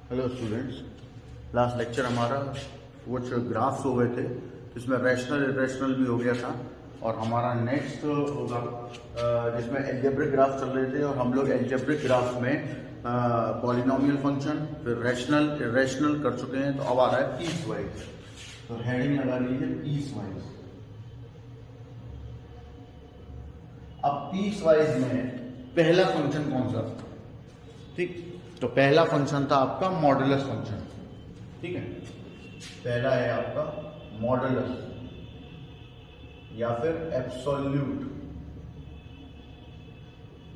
Hello students, last lecture हमारा कुछ graphs हो गए थे, जिसमें रैशनल इरेशनल भी हो गया था। और हमारा नेक्स्ट होगा जिसमें एल्जेब्रिक ग्राफ चल रहे थे, और हम लोग एल्जेब्रिक ग्राफ में पॉलिनोमियल फंक्शन, फिर रैशनल इरेशनल कर चुके हैं। तो अब आ रहा है पीस वाइज। तो हेडिंग लगा लीजिए पीस वाइज। अब पीस वाइज में पहला फंक्शन कौन सा? ठीक, तो पहला फंक्शन था आपका मॉडुलस फंक्शन। ठीक है, पहला है आपका मॉडुलस या फिर एब्सोल्यूट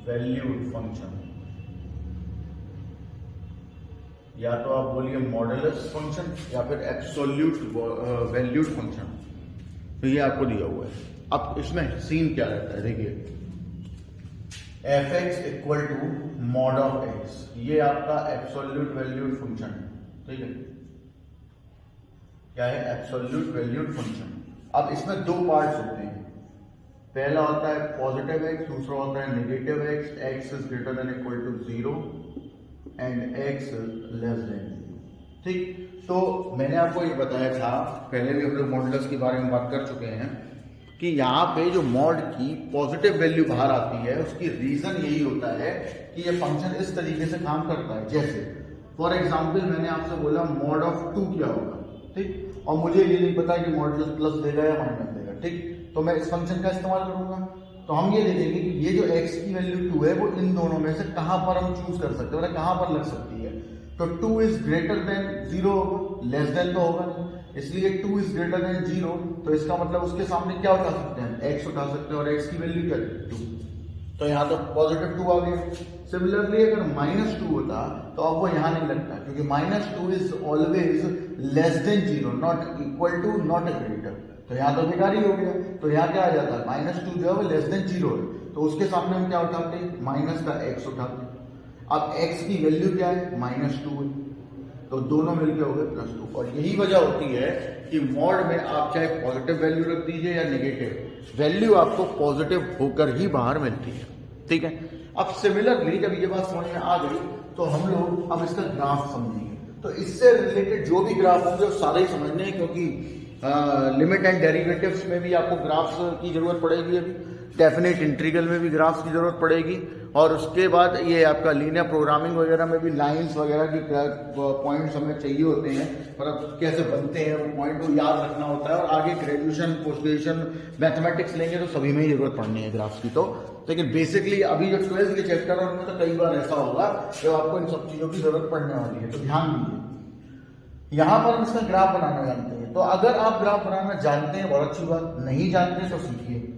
वैल्यूड फंक्शन, या तो आप बोलिए मॉडुलस फंक्शन या फिर एब्सोल्यूट वैल्यूड फंक्शन। तो ये आपको दिया हुआ है। अब इसमें सीन क्या रहता है, देखिए f x equal to mod of x, ये आपका एब्सोल्यूट वैल्यूड फंक्शन है। ठीक है, क्या है? Absolute valued function. अब इसमें दो पार्ट्स होते हैं, पहला होता है पॉजिटिव एक्स, दूसरा होता है negative x. X is greater than equal to 0 and x less than 0। ठीक, तो मैंने आपको ये बताया था, पहले भी हम लोग मॉडुलस के बारे में बात कर चुके हैं, कि यहाँ पे जो मॉड की पॉजिटिव वैल्यू बाहर आती है, उसकी रीजन यही होता है कि ये फंक्शन इस तरीके से काम करता है। जैसे फॉर एग्जांपल मैंने आपसे बोला मॉड ऑफ 2 क्या होगा, ठीक, और मुझे ये नहीं पता कि मॉडुलस प्लस देगा या माइनस देगा। ठीक, तो मैं इस फंक्शन का इस्तेमाल करूंगा। तो हम ये देखेंगे कि ये जो x की वैल्यू 2 है, वो इन दोनों में से कहां पर हम चूज कर सकते हैं, मतलब कहां पर लग सकती है। तो 2 इज ग्रेटर देन 0 होगा, लेस देन तो होगा नहीं, इसलिए 2 इज ग्रेटर देन 0। तो इसका मतलब उसके सामने क्या उठा सकते हैं? x उठा सकते हैं, और x की वैल्यू क्या है? 2। तो यहाँ तो पॉजिटिव 2 आ गया। सिमिलरली अगर -2 होता तो अब वो यहाँ नहीं लगता, क्योंकि -2 is always less than 0, not equal to, not greater. तो यहाँ तो बेकार ही हो गया। तो यहाँ क्या आ जाता है? -2 जो है वो लेस देन 0 है, तो उसके सामने हम क्या उठाते हैं? माइनस का x उठाते हैं। अब x की वैल्यू क्या है? -2 है, तो दोनों मिलकर हो गए +2। और यही वजह होती है कि मॉड में आप चाहे पॉजिटिव वैल्यू रख दीजिए या नेगेटिव वैल्यू, आपको पॉजिटिव होकर ही बाहर मिलती है। ठीक है, अब सिमिलरली जब ये बात समझ में आ गई, तो हम लोग अब इसका ग्राफ समझेंगे। तो इससे रिलेटेड जो भी ग्राफ होंगे वो सारे ही समझने हैं, क्योंकि लिमिट एंड डेरिवेटिव्स में भी आपको ग्राफ्स की जरूरत पड़ेगी, अभी डेफिनेट इंटीग्रल में भी ग्राफ्स की जरूरत पड़ेगी, और उसके बाद ये आपका लीनियर प्रोग्रामिंग वगैरह में भी लाइंस वगैरह की पॉइंट्स हमें चाहिए होते हैं, मतलब कैसे बनते हैं वो पॉइंट को याद रखना होता है। और आगे ग्रेजुएशन, पोस्ट ग्रेजुएशन, मैथमेटिक्स लेंगे तो सभी में ही जरूरत पड़नी है ग्राफ्स की। तो लेकिन बेसिकली अभी जो 12th के चैप्टर है उनमें तो कई बार ऐसा होगा जब आपको इन सब चीजों की जरूरत पड़ने वाली है। तो ध्यान दीजिए, यहां पर हम इसका ग्राफ बनाना जानते हैं। तो अगर आप ग्राफ बनाना जानते हैं बहुत अच्छी बात, नहीं जानते तो सीखिए।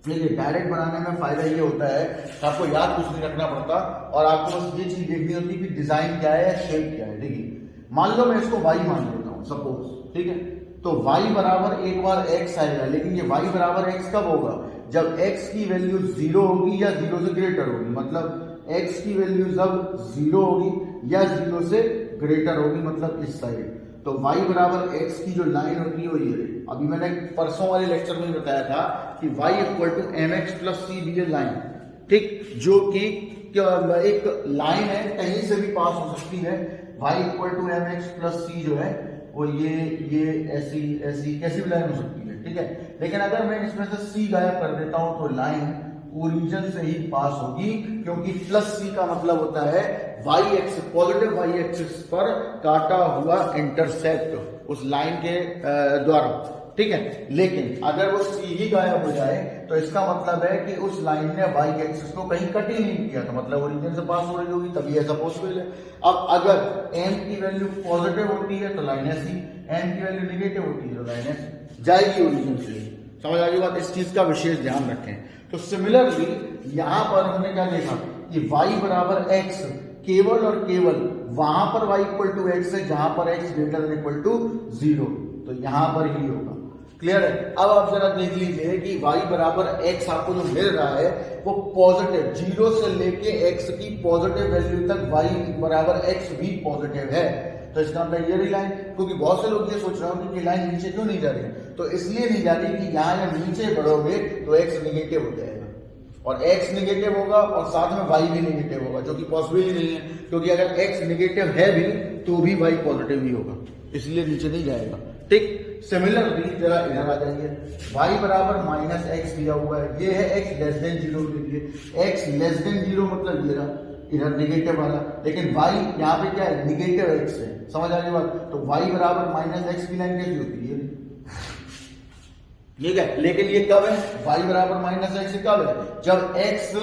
देखिए डायरेक्ट बनाने में फायदा ये होता है कि आपको याद कुछ नहीं रखना पड़ता, और आपको बस ये चीज देखनी होती है कि डिजाइन क्या है, शेप क्या है। देखिए मान लो मैं इसको y मान लेता हूं सपोज, ठीक है, तो y बराबर एक बार x आएगा, लेकिन ये y बराबर x कब होगा? जब x की वैल्यू 0 होगी या 0 से ग्रेटर होगी। मतलब x की वैल्यू जब 0 होगी या 0 से ग्रेटर होगी, मतलब इस साइड। तो y बराबर x की जो लाइन होती है वो ये। अभी मैंने परसों वाले लेक्चर में बताया था कि y equal to mx plus c भी लाइन, ठीक, जो कि एक लाइन है, कहीं से भी पास हो सकती है। y equal to mx plus c जो है वो ये ऐसी ऐसी कैसी भी लाइन हो सकती है। ठीक है, लेकिन अगर मैं इसमें से c गायब कर देता हूं तो लाइन ओरिजिन से ही पास होगी, क्योंकि प्लस सी का मतलब होता है y axis, positive y axis पर काटा हुआ इंटरसेप्ट उस लाइन के द्वारा। ठीक है, लेकिन अगर वो सी ही गायब हो जाए तो इसका मतलब है कि उस लाइन ने वाई एक्सिस को कहीं कट ही नहीं किया, तो मतलब ओरिजिन से पास हो रही होगी, तभी ऐसा पॉसिबल है। अब अगर m की वैल्यू पॉजिटिव होती है तो लाइन ऐसी, m की वैल्यू नेगेटिव होती है तो लाइन ऐसी जाएगी ओरिजिन से। समझ आ गई बात? इस चीज का विशेष ध्यान रखें। तो सिमिलरली यहां पर हमने क्या देखा कि y बराबर x केवल और केवल वहां पर y इक्वल टू एक्स है जहां पर x greater than equal to 0, तो यहां पर ही होगा। क्लियर है? अब आप जरा देख लीजिए कि y बराबर x आपको जो मिल रहा है वो पॉजिटिव, 0 से लेके x की पॉजिटिव वैल्यू तक y बराबर x भी पॉजिटिव है। तो इसका मतलब ये लाइन, क्योंकि बहुत से लोग ये सोच रहे होंगे कि लाइन नीचे क्यों नहीं जा रही है, तो इसलिए नहीं जा रही कि यहाँ या नीचे बढ़ोगे तो x निगेटिव हो जाएगा। और x निगेटिव होगा और साथ में y भी निगेटिव होगा, जो कि पॉसिबल ही नहीं है, क्योंकि अगर x निगेटिव है भी तो भी y पॉजिटिव ही होगा, इसलिए नीचे नहीं जाएगा। ठीक, सिमिलरली जरा इधर आ जाइए, y बराबर माइनस एक्स दिया हुआ है, ये है x लेस देन 0 के लिए। x लेस देन 0 मतलब ये रहा इधर निगेटिव वाला, लेकिन y यहाँ पे क्या है, निगेटिव x है, समझ आ गई बात। तो y बराबर माइनस एक्स की लाइन कैसी होती है, ठीक है, लेकिन ये कब है, y बराबर माइनस एक्स कब है, जब x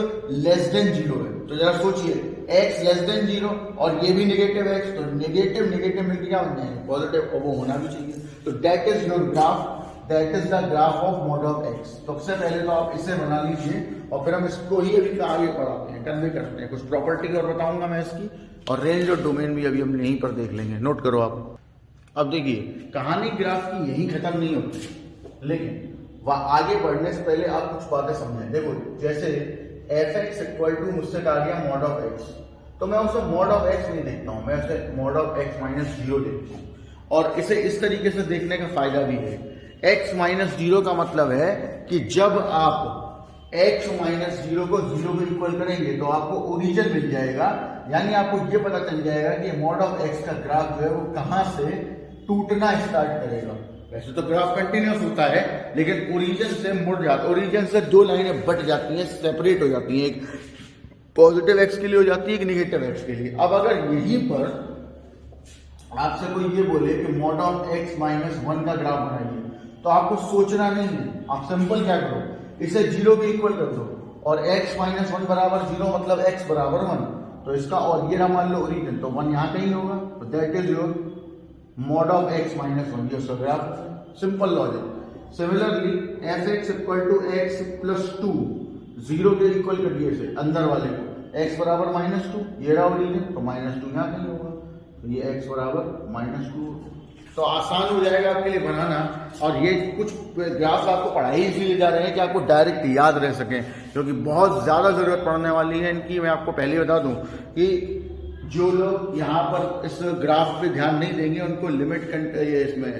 लेस देन 0 है। तो जरा सोचिए, x लेस देन 0 और ये भी निगेटिव x, तो निगेटिव निगेटिव मिलकर क्या बन जाएंगे, पॉजिटिव, और वो होना भी चाहिए। तो that is your graph, that is the graph of mod of x। तो सबसे पहले तो आप इसे बना लीजिए और फिर हम इसको ही अभी आगे पढ़ाते हैं, कन्वे करते हैं, कुछ प्रॉपर्टी और बताऊंगा मैं इसकी, और रेंज और डोमेन भी अभी हम यहीं पर देख लेंगे, नोट करो आप। अब देखिए, कहानी ग्राफ की यही खत्म नहीं होती, लेकिन आगे बढ़ने से पहले आप कुछ बातें समझें। देखो, जैसे एफ एक्स इक्वल टू मुझसे कहा गया मॉड ऑफ एक्स, तो मैं उसे मॉड ऑफ एक्स नहीं देखता हूं, मैं उसे मॉड ऑफ एक्स माइनस 0 देखता हूं। और इसे इस तरीके से देखने का फायदा भी है, x माइनस 0 का मतलब है कि जब आप x माइनस 0 को 0 को इक्वल करेंगे तो आपको ओरिजिन मिल जाएगा, यानी आपको ये पता चल जाएगा कि मॉड ऑफ x का ग्राफ जो है वो कहां से टूटना स्टार्ट करेगा। वैसे तो ग्राफ कंटिन्यूअस होता है, लेकिन ओरिजिन से मुड़ जाता, ओरिजिन से दो लाइनें बट जाती हैं, सेपरेट हो जाती हैं, एक पॉजिटिव एक्स के लिए हो जाती है, एक निगेटिव एक्स के लिए। अब अगर यहीं पर आपसे कोई ये बोले कि मॉड ऑफ एक्स माइनस 1 का ग्राफ बनाइए, तो आपको सोचना नहीं है, आप सिंपल क्या करो, इसे 0 के इक्वल कर दो, और x माइनस 1 बराबर 0 मतलब x बराबर 1, तो इसका और ये मान लो ओरिजिन, तो 1 यहां कहीं होगा, तो that is your mod of x minus 1, ये सब graph, simple logic. Similarly f x equal to x plus 2, 0 के इक्वल कर दिए इसे अंदर वाले को, x बराबर माइनस 2, ये रहा ओरिजिन, तो माइनस 2 यहां कहीं होगा, तो ये x बराबर माइनस 2, तो आसान हो जाएगा आपके लिए बनाना। और ये कुछ ग्राफ आपको पढ़ाई इसलिए जा रहे हैं कि आपको डायरेक्ट याद रह सकें, क्योंकि बहुत ज्यादा जरूरत पड़ने वाली है इनकी। मैं आपको पहले बता दूं कि जो लोग यहाँ पर इस ग्राफ पे ध्यान नहीं देंगे उनको लिमिट इसमें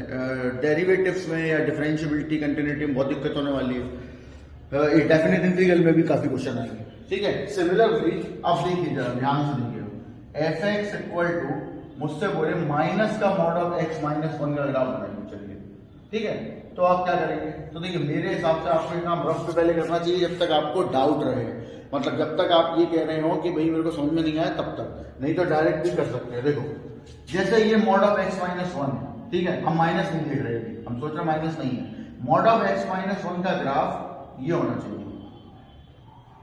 डेरिवेटिव्स में या डिफरेंशियबिलिटी कंटिन्यूटी में बहुत दिक्कत होने वाली है। डेफिनेट इंटीग्रल में भी काफी क्वेश्चन आएंगे, ठीक है। सिमिलरली अब देखिए, जरा ध्यान से देखिए, एफ एक्स इक्वल टू मुझसे बोले माइनस का मॉड ऑफ एक्स माइनस 1 का ग्राफ बनाएंगे, चलिए ठीक है। तो आप क्या करेंगे, तो देखिए मेरे हिसाब से आपको काम रफ पे पहले करना चाहिए जब तक आपको डाउट रहे, मतलब जब तक आप ये कह रहे हो कि भाई मेरे को समझ में नहीं आया तब तक, नहीं तो डायरेक्ट भी कर सकते हैं। देखो जैसे ये मॉड ऑफ एक्स माइनस 1 है, ठीक है, हम माइनस नहीं देख रहे थे, हम सोच रहे माइनस नहीं है, मॉड ऑफ एक्स माइनस 1 का ग्राफ ये होना चाहिए,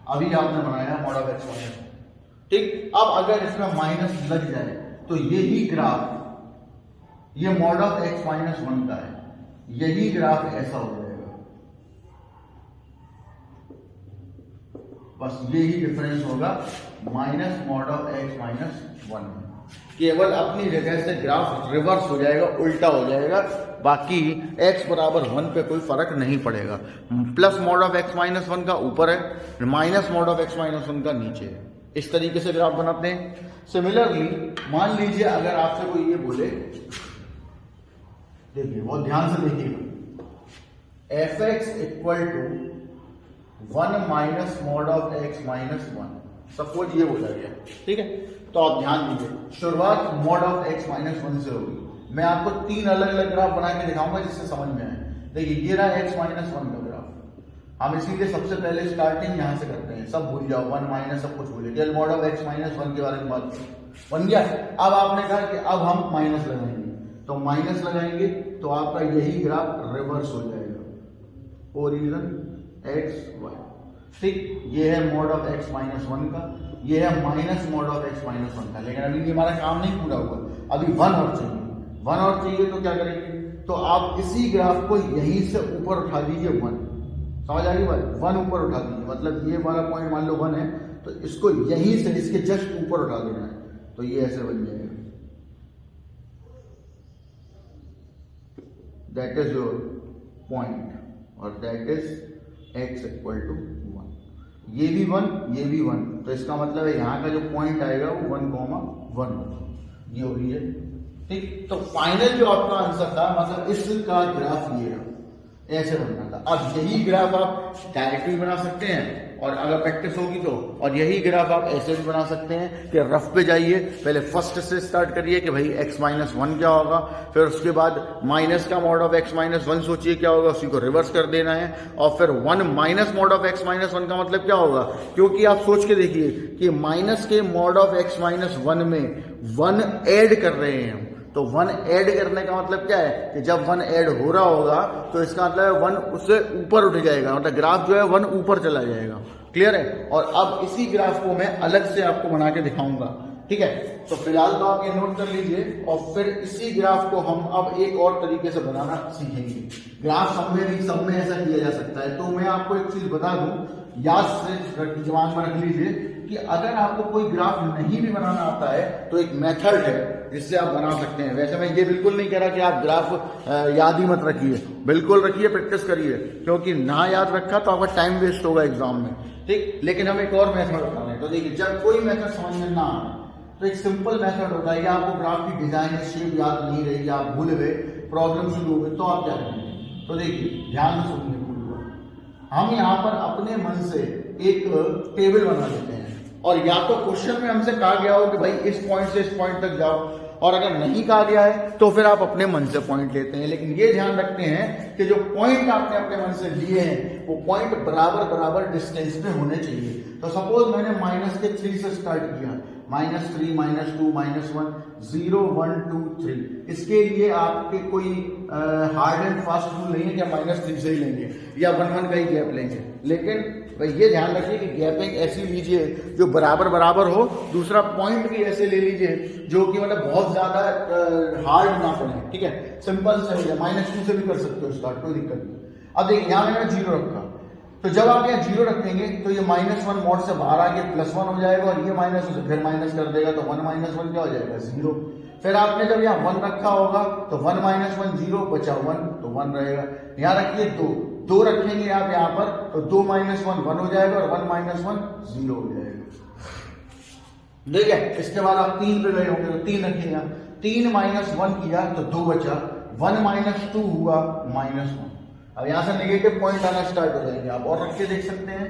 अभी आपने बनाया मॉड ऑफ एक्स माइनस 1, ठीक। अब अगर इसमें माइनस लग जाए तो यही ग्राफ, ये मॉड ऑफ एक्स माइनस 1 का है, यही ग्राफ ऐसा हो जाएगा, बस यही डिफरेंस होगा minus mod of x minus 1, केवल अपनी जगह से ग्राफ रिवर्स हो जाएगा, उल्टा हो जाएगा, बाकी x बराबर 1 पे कोई फर्क नहीं पड़ेगा। Plus mod of x minus 1 का ऊपर है, minus mod of x minus 1 का नीचे है, इस तरीके से ग्राफ बनाते हैं। सिमिलरली मान लीजिए अगर आपसे कोई ये बोले, देखिए बहुत ध्यान से देखिएगा, f x equal to 1 minus mod of x minus 1, suppose ये बोला गया, ठीक है। तो आप ध्यान दीजिए, शुरुआत मॉड ऑफ एक्स माइनस 1 से होगी। मैं आपको 3 अलग अलग ग्राफ बना के दिखाऊंगा जिससे समझ में आए। देखिए ये रहा एक्स माइनस 1 का ग्राफ, हम इसीलिए सबसे पहले स्टार्टिंग यहां से करते हैं, सब भूल जाओ, 1 माइनस सब कुछ भूल जाओ, मॉड ऑफ एक्स माइनस 1 के बारे में बात बन गया। अब आपने कहा कि अब हम माइनस लगाएंगे, तो माइनस लगाएंगे तो आपका यही ग्राफ रिवर्स हो जाएगा, ओरिजिन एक्स वाई, ठीक। ये है मॉड ऑफ एक्स माइनस 1 का, ये है minus mod of x minus 1 का, लेकिन अभी भी हमारा काम नहीं पूरा हुआ, अभी 1 और चाहिए, 1 और चाहिए, तो क्या करेंगे, तो आप इसी ग्राफ को यहीं से ऊपर उठा दीजिए 1, समझ आ रही बात, 1 ऊपर उठा दीजिए, मतलब ये वाला पॉइंट मान लो 1 है, तो इसको यहीं से इसके जस्ट ऊपर उठा देना है, तो ये ऐसे बन जाएगा, दैट इज योर पॉइंट, और that is x equal to 1, ये भी 1, ये भी 1, तो इसका मतलब है यहाँ का जो पॉइंट आएगा वो 1, 1 होगा, ये ओरिजिन, ठीक। तो फाइनल जो आपका आंसर था, मतलब इसका ग्राफ ये रहा, ऐसे बनना था। अब यही ग्राफ आप डायरेक्ट भी बना सकते हैं, और अगर प्रैक्टिस होगी तो, और यही ग्राफ आप ऐसे भी बना सकते हैं कि रफ पे जाइए, पहले फर्स्ट से स्टार्ट करिए कि भाई x माइनस वन क्या होगा, फिर उसके बाद माइनस का mod of x minus one सोचिए क्या होगा, उसी को रिवर्स कर देना है, और फिर 1 minus mod of x minus one का मतलब क्या होगा, क्योंकि आप सोच के देखिए कि माइनस के mod of x minus one में 1 ऐड कर रहे हैं, तो 1 ऐड करने का मतलब क्या है कि जब 1 ऐड हो रहा होगा तो इसका मतलब 1 उससे ऊपर उठ जाएगा, मतलब ग्राफ जो है 1 ऊपर चला जाएगा। क्लियर है? और अब इसी ग्राफ को मैं अलग से आपको बना के दिखाऊंगा, ठीक है? तो फिलहाल तो आप ये नोट कर लीजिए, और फिर इसी ग्राफ को हम अब एक और तरीके से बनाना सीखेंगे। ग्राफ सब में ऐसा किया जा सकता है। तो मैं आपको एक चीज बता दूं, याद से दिमाग में रख लीजिए कि अगर आपको कोई ग्राफ नहीं भी बनाना आता है तो एक मेथड है जिससे आप बना सकते हैं। वैसे मैं ये बिल्कुल नहीं कह रहा कि आप ग्राफ याद ही मत रखिए, बिल्कुल रखिए, प्रैक्टिस करिए, क्योंकि ना याद रखा तो आपका टाइम वेस्ट होगा एग्जाम में, ठीक? लेकिन हम एक और मेथड बता रहे हैं। तो देखिए, जब कोई मेथड समझ में ना आए तो एक सिंपल मेथड होता है, या आपको ग्राफ की डिजाइन शेप याद नहीं रही, आप भूल गए, प्रॉब्लम शुरू हो गई, तो आप क्या करेंगे? तो देखिए, ध्यान से सुनिए, हम यहाँ पर अपने मन से एक टेबल बना लेते हैं, और या तो क्वेश्चन में हमसे कहा गया हो कि भाई इस पॉइंट से इस पॉइंट तक जाओ, और अगर नहीं कहा गया है तो फिर आप अपने मन से पॉइंट लेते हैं। लेकिन ये ध्यान रखते हैं कि जो पॉइंट आपने अपने मन से लिए हैं वो पॉइंट बराबर बराबर डिस्टेंस पे होने चाहिए। तो सपोज मैंने -3 से स्टार्ट किया, -3, -2, -1, 0, 1, 2, 3। इसके लिए आपके कोई हार्ड एंड फास्ट रूल नहीं है कि आप -3 से ही लेंगे या 1 का ही गैप लेंगे, लेकिन भाई ये ध्यान रखिए कि गैपिंग ऐसी लीजिए जो बराबर बराबर हो। दूसरा, पॉइंट भी ऐसे ले लीजिए जो कि मतलब बहुत ज्यादा हार्ड ना पड़े, ठीक है? सिंपल से -2 से भी कर सकते हो स्टार्ट, कोई दिक्कत नहीं। अब देखिए, यहाँ मैंने 0 रखा, तो जब आप यहाँ 0 रखेंगे तो ये -1 मोड से बाहर आके +1 हो जाएगा, और ये माइनस से फिर माइनस कर देगा, तो 1 - 1 क्या हो जाएगा? 0। फिर आपने जब यहाँ 1 रखा होगा तो 1 - 1 0 बचा 1, तो 1 रहेगा। यहाँ रखिए 2 रखेंगे आप यहाँ पर, तो 2 - 1 1 हो जाएगा, और 1 - 1 0 हो जाएगा। ठीक है? इसके बाद आप 3 पे गए होंगे, तो 3 रखिएगा, 3 - 1 किया तो 2 बचा, 1 - 2 हुआ -1। अब यहां से नेगेटिव पॉइंट आना स्टार्ट हो जाएंगे। आप और रख के देख सकते हैं,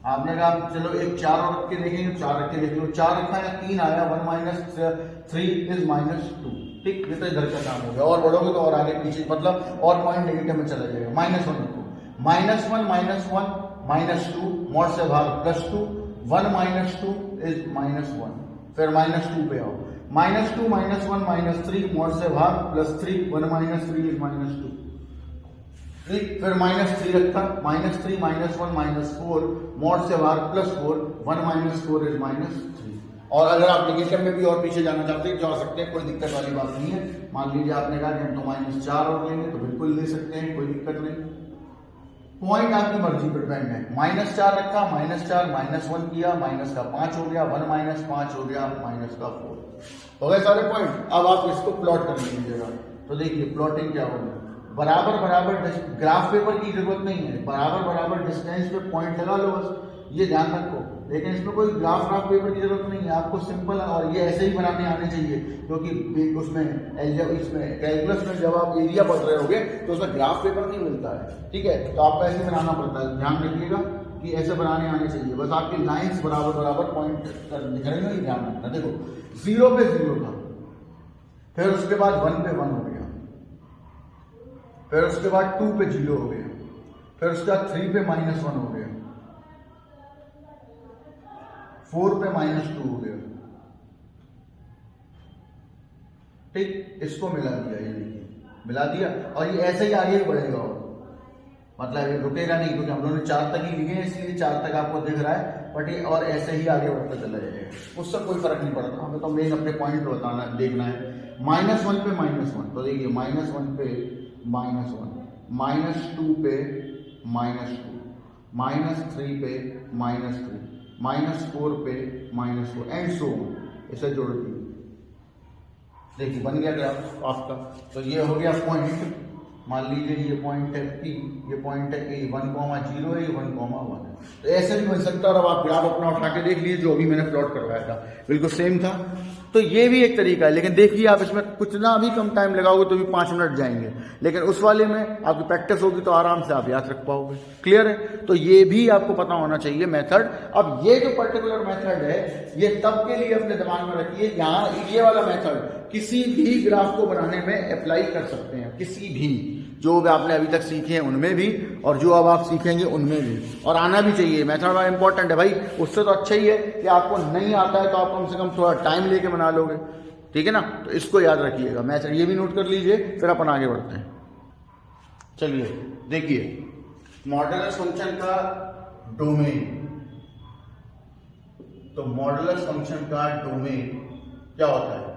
आपने कहा चलो एक 4 और रख के देखेंगे, 4 रख के देख लो, 4 रखा या 3 आया, 1 - 3 इज -2, ठीक? ये तो इधर का काम हो गया, और बढ़ोगे तो और आगे पीछे, मतलब और पॉइंट नेगेटिव में चला जाएगा। -1 रखो, -1 - 2 मोड से भाग +2, 1 - 2 इज -1। फिर -2 पे आओ, -2 - 1 - 3 मोड से भाग +3, 1 - 3 इज -2, ठीक? फिर -3 रखा, -3 - 1 - 4 मोड से बाहर +4, 1 - 4 इज -3। और अगर आप नेगेटिव में भी और पीछे जाना चाहते हैं जा सकते हैं, कोई दिक्कत वाली बात नहीं है। मान लीजिए आपने कहा कि हम तो -4 और लेंगे, तो बिल्कुल ले सकते हैं, कोई दिक्कत नहीं। पॉइंट आपकी मर्जी पर डिपेंड है। -4 रखा, -4 -1 किया, माइनस का 5 हो गया, 1 - 5 हो गया, माइनस का 4 हो गए सारे पॉइंट। अब आप इसको प्लॉट कर लीजिएगा। तो देखिए, प्लॉटिंग क्या होगी, बराबर बराबर ग्राफ पेपर की जरूरत नहीं है, बराबर बराबर डिस्टेंस पे पॉइंट लगा लो, बस ये ध्यान रखो। लेकिन इसमें कोई ग्राफ पेपर की जरूरत नहीं है, आपको सिंपल, और ये ऐसे ही बनाने आने चाहिए, क्योंकि उसमें इसमें कैलकुलस में जब आप एरिया पढ़ रहे होगे तो उसमें ग्राफ पेपर नहीं मिलता है, ठीक है? तो आपको ऐसे बनाना पड़ता है, ध्यान रखिएगा कि ऐसे बनाने आने चाहिए। बस आपकी लाइंस बराबर बराबर पॉइंट दिख रही है, ध्यान रखना। देखो, 0 पे 0 था, फिर उसके बाद 1 पे 1 हो गया, फिर उसके बाद 2 पे 0 हो गया, फिर उसके बाद 3 पे -1 हो गया, 4 पे -2 हो गया, ठीक? इसको मिला दिया, ये देखिए मिला दिया, और ये ऐसे ही आगे बढ़ेगा, और मतलब ये रुकेगा नहीं, क्योंकि हम लोगों ने 4 तक ही लिए हैं, इसलिए 4 तक आपको दिख रहा है, बट ये और ऐसे ही आगे बढ़ता चला जाएगा, उससे कोई फर्क नहीं पड़ता। हमें तो मेन अपने पॉइंट बताना देखना है। -1 पे -1, तो देखिए -1 पे -1, -2 पे -2, -3 पे -3, -4 पे -4, एंड सो ऐसे जोड़ दिए। देखिए बन गया ग्राफ आपका। तो ये हो गया पॉइंट, मान लीजिए ये पॉइंट है P, ये पॉइंट है A, 1, 0 है, 1, 1। तो ऐसे भी बन सकता है। और अब आप ग्राफ अपना उठा के देख लीजिए, जो अभी मैंने प्लॉट करवाया था बिल्कुल सेम था। तो ये भी एक तरीका है, लेकिन देखिए आप इसमें कुछ ना भी कम टाइम लगाओगे तो भी 5 मिनट जाएंगे, लेकिन उस वाले में आपकी प्रैक्टिस होगी तो आराम से आप याद रख पाओगे। क्लियर है? तो ये भी आपको पता होना चाहिए मेथड। अब ये जो पर्टिकुलर मेथड है ये तब के लिए अपने दिमाग में रखिए, यहाँ ये वाला मेथड किसी भी ग्राफ को बनाने में अप्लाई कर सकते हैं, किसी भी जो भी आपने अभी तक सीखे हैं उनमें भी, और जो अब आप सीखेंगे उनमें भी, और आना भी चाहिए। मेथड बड़ा इंपॉर्टेंट है भाई, उससे तो अच्छा ही है कि आपको नहीं आता है तो आप कम से कम थोड़ा टाइम लेके बना लोगे, ठीक है ना। तो इसको याद रखिएगा, मेथड ये भी नोट कर लीजिए, फिर अपन आगे बढ़ते हैं। चलिए देखिए, मॉडुलस फंक्शन का डोमेन, तो मॉडुलस फंक्शन का डोमेन क्या होता है,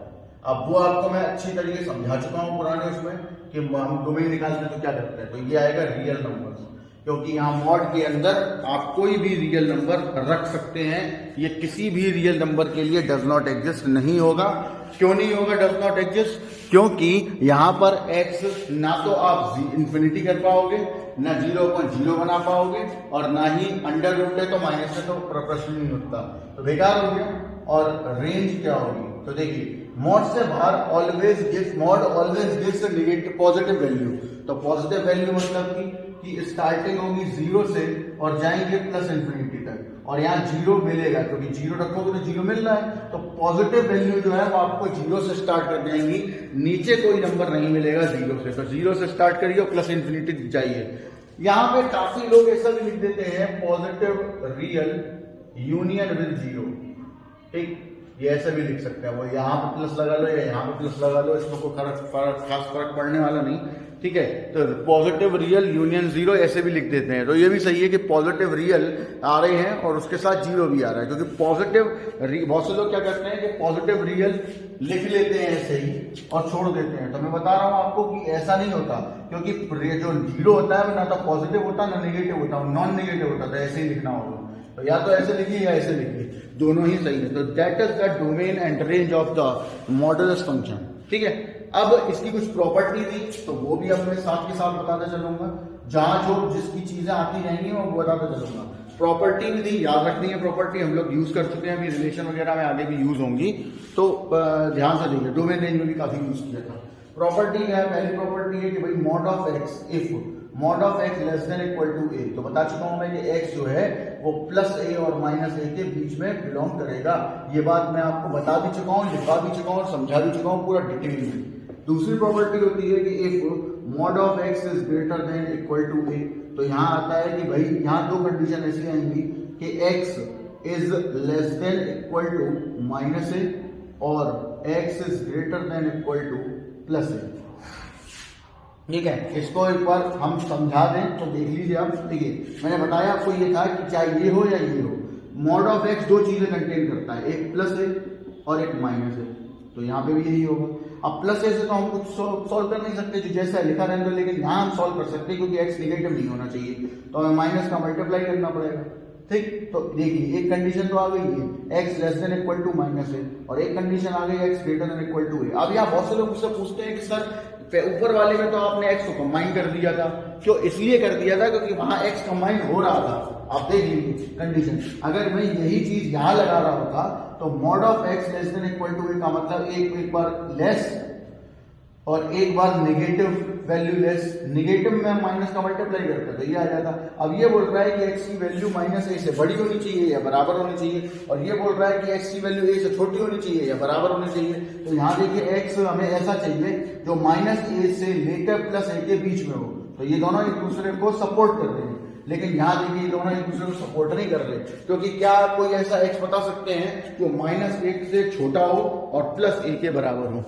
अब वो आपको मैं अच्छी तरीके समझा चुका हूं पुराने उसमें कि हम डोमेन निकालते हैं तो क्या करते हैं। तो ये आएगा रियल नंबर्स, क्योंकि यहाँ मॉड के अंदर आप कोई भी रियल नंबर रख सकते हैं। ये किसी भी रियल नंबर के लिए डज नॉट एग्जिस्ट नहीं होगा। क्यों नहीं होगा डज नॉट एग्जिस्ट? क्योंकि यहाँ पर x ना तो आप इंफिनिटी कर पाओगे, ना 0.0 बना पाओगे, और ना ही अंडर रूट है तो माइनस है, तो प्रश्न नहीं उठता, तो बेकार हो गया। और रेंज क्या होगी? तो देखिए, मॉड से बाहर always gives, mod always gives negative positive value. तो पॉजिटिव वैल्यू मतलब कि स्टार्टिंग होगी 0 से और जाएंगे प्लस इंफिनिटी तक, और यहाँ 0 मिलेगा, क्योंकि 0 रखोगे तो 0 मिल रहा है। तो पॉजिटिव वैल्यू जो है वो आपको 0 से स्टार्ट कर जाएंगी, नीचे कोई नंबर नहीं मिलेगा 0 से, तो 0 से स्टार्ट करिए और प्लस इंफिनिटी जाइए। यहाँ पे काफी लोग ऐसा भी लिख देते हैं पॉजिटिव रियल यूनियन विद 0, ठीक, ये ऐसे भी लिख सकते हैं, वो यहाँ पे प्लस लगा लो या यहाँ पे प्लस लगा लो, इसमें कोई खास फर्क पड़ने वाला नहीं, ठीक है। तो पॉजिटिव रियल यूनियन 0 ऐसे भी लिख देते हैं। तो ये भी सही है कि पॉजिटिव रियल आ रहे हैं और उसके साथ 0 भी आ रहा है, क्योंकि पॉजिटिव, बहुत से लोग क्या करते हैं कि पॉजिटिव रियल लिख लेते हैं ऐसे ही और छोड़ देते हैं। तो मैं बता रहा हूं आपको कि ऐसा नहीं होता, क्योंकि जो 0 होता है वो ना तो पॉजिटिव होता ना नेगेटिव होता, नॉन नेगेटिव होता, तो ऐसे ही लिखना होगा। तो या तो ऐसे लिखिए या ऐसे लिखिए, दोनों ही सही है। तो that is the domain and range of the modulus function, ठीक है। अब इसकी कुछ प्रॉपर्टी थी तो वो भी अब मैं साथ के साथ बताता चलूंगा, जहां जो जिसकी चीजें आती रहेंगी वो बताता चलूंगा। प्रॉपर्टी भी थी, याद रखनी है प्रॉपर्टी, हम लोग यूज कर चुके हैं, अभी रिलेशन वगैरह में आगे भी यूज होंगी, तो ध्यान से देखिए, डोमेन रेंज में भी काफी यूज किया था। प्रॉपर्टी क्या है? पहली प्रॉपर्टी है कि भाई mod of x, if mod of x less than equal to a, तो बता चुका हूं मैं कि एक्स जो है वो प्लस ए और माइनस ए के बीच में बिलोंग करेगा। ये बात मैं आपको बता भी चुका हूं, लिखा भी चुका हूं, समझा भी चुका हूं पूरा डिटेल में। दूसरी प्रॉपर्टी होती है कि if mod of x is greater than equal to a, तो यहां आता है कि भाई यहां दो कंडीशन ऐसी आएंगी कि x is less than equal to minus a और x is greater than equal to plus a, ठीक है। इसको एक बार हम समझा दें तो देख लीजिए आप। देखिए, मैंने बताया आपको ये था कि चाहे ये हो या ये हो, मॉड ऑफ एक्स दो चीजें कंटेन करता है, एक प्लस ए और एक माइनस ए, तो यहाँ पे भी यही होगा। अब प्लस ए से तो हम कुछ सॉल्व कर नहीं सकते, जो जैसा लिखा रहने दो, लेकिन यहाँ हम सॉल्व कर सकते हैं क्योंकि एक्स निगेटिव नहीं होना चाहिए, तो हमें माइनस का मल्टीप्लाई करना पड़ेगा, ठीक। तो देखिए, एक कंडीशन तो आ गई है x less than equal to minus a, और एक कंडीशन आ गई x greater than equal to a. अब यहाँ बहुत से लोग मुझसे पूछते हैं कि सर ऊपर वाले में तो आपने एक्स को कंबाइन कर दिया था, क्यों? इसलिए कर दिया था क्योंकि वहां एक्स कंबाइन हो रहा था। आप देख लीजिए कंडीशन, अगर मैं यही चीज यहां लगा रहा होता तो mod of x less than equal to a का मतलब एक बार लेस और एक बार नेगेटिव वैल्यू लेस, नेगेटिव में माइनस का मल्टीप्लाई करते तो ये आ जाता। अब ये बोल रहा है कि एक्स की वैल्यू माइनस ए से बड़ी होनी चाहिए या बराबर होनी चाहिए, और ये बोल रहा है कि एक्स की वैल्यू ए से छोटी होनी चाहिए या बराबर होनी चाहिए। तो यहाँ देखिए, एक्स हमें ऐसा चाहिए जो माइनस ए से लेकर प्लस ए के बीच में हो, तो ये दोनों एक दूसरे को सपोर्ट कर रहे हैं। लेकिन यहाँ देखिए, दोनों एक दूसरे को सपोर्ट नहीं कर रहे, क्योंकि क्या कोई ऐसा एक्स बता सकते हैं जो माइनस ए से छोटा हो और प्लस ए के बराबर हो?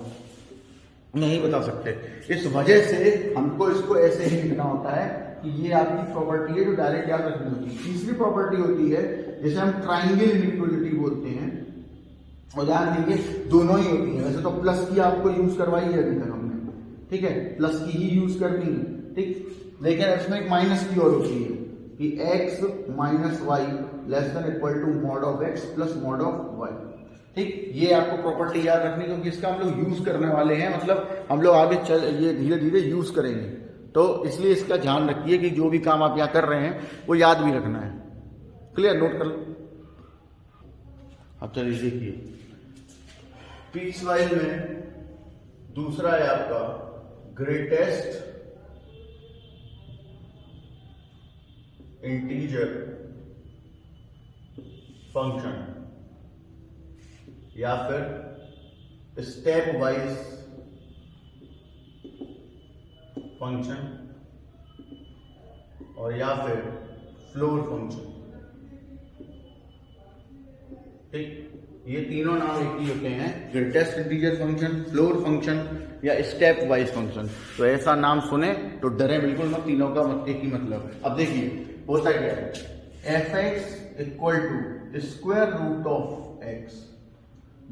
नहीं बता सकते। इस वजह से हमको इसको ऐसे ही लिखना होता है कि ये आपकी प्रॉपर्टी है जो डायरेक्ट याद रखनी होती है। तीसरी प्रॉपर्टी होती है जिसे हम ट्राइंगल इनइक्वालिटी बोलते हैं, और ध्यान दीजिए दोनों ही होती है। वैसे तो प्लस की आपको यूज करवाई है अभी तक हमने, ठीक है, प्लस की ही यूज करनी है, ठीक। लेकिन इसमें एक माइनस की और होती है कि x minus y less than equal to mod of x plus mod of y, ठीक। ये आपको प्रॉपर्टी याद रखनी, क्योंकि इसका हम लोग यूज करने वाले हैं, मतलब हम लोग आगे ये धीरे धीरे यूज करेंगे, तो इसलिए इसका ध्यान रखिए कि जो भी काम आप यहाँ कर रहे हैं वो याद भी रखना है। क्लियर? नोट कर लो। अब चलिए देखिए, पीसवाइज में दूसरा है आपका ग्रेटेस्ट इंटीजर फंक्शन या फिर स्टेप वाइज फंक्शन और या फिर फ्लोर फंक्शन। ठीक, ये तीनों नाम एक ही होते हैं, greatest integer function, floor function या स्टेप वाइज फंक्शन। तो ऐसा नाम सुने तो डरे बिल्कुल मत, तीनों का एक ही मतलब है। अब देखिए होता क्या है, f x equal to square root of x,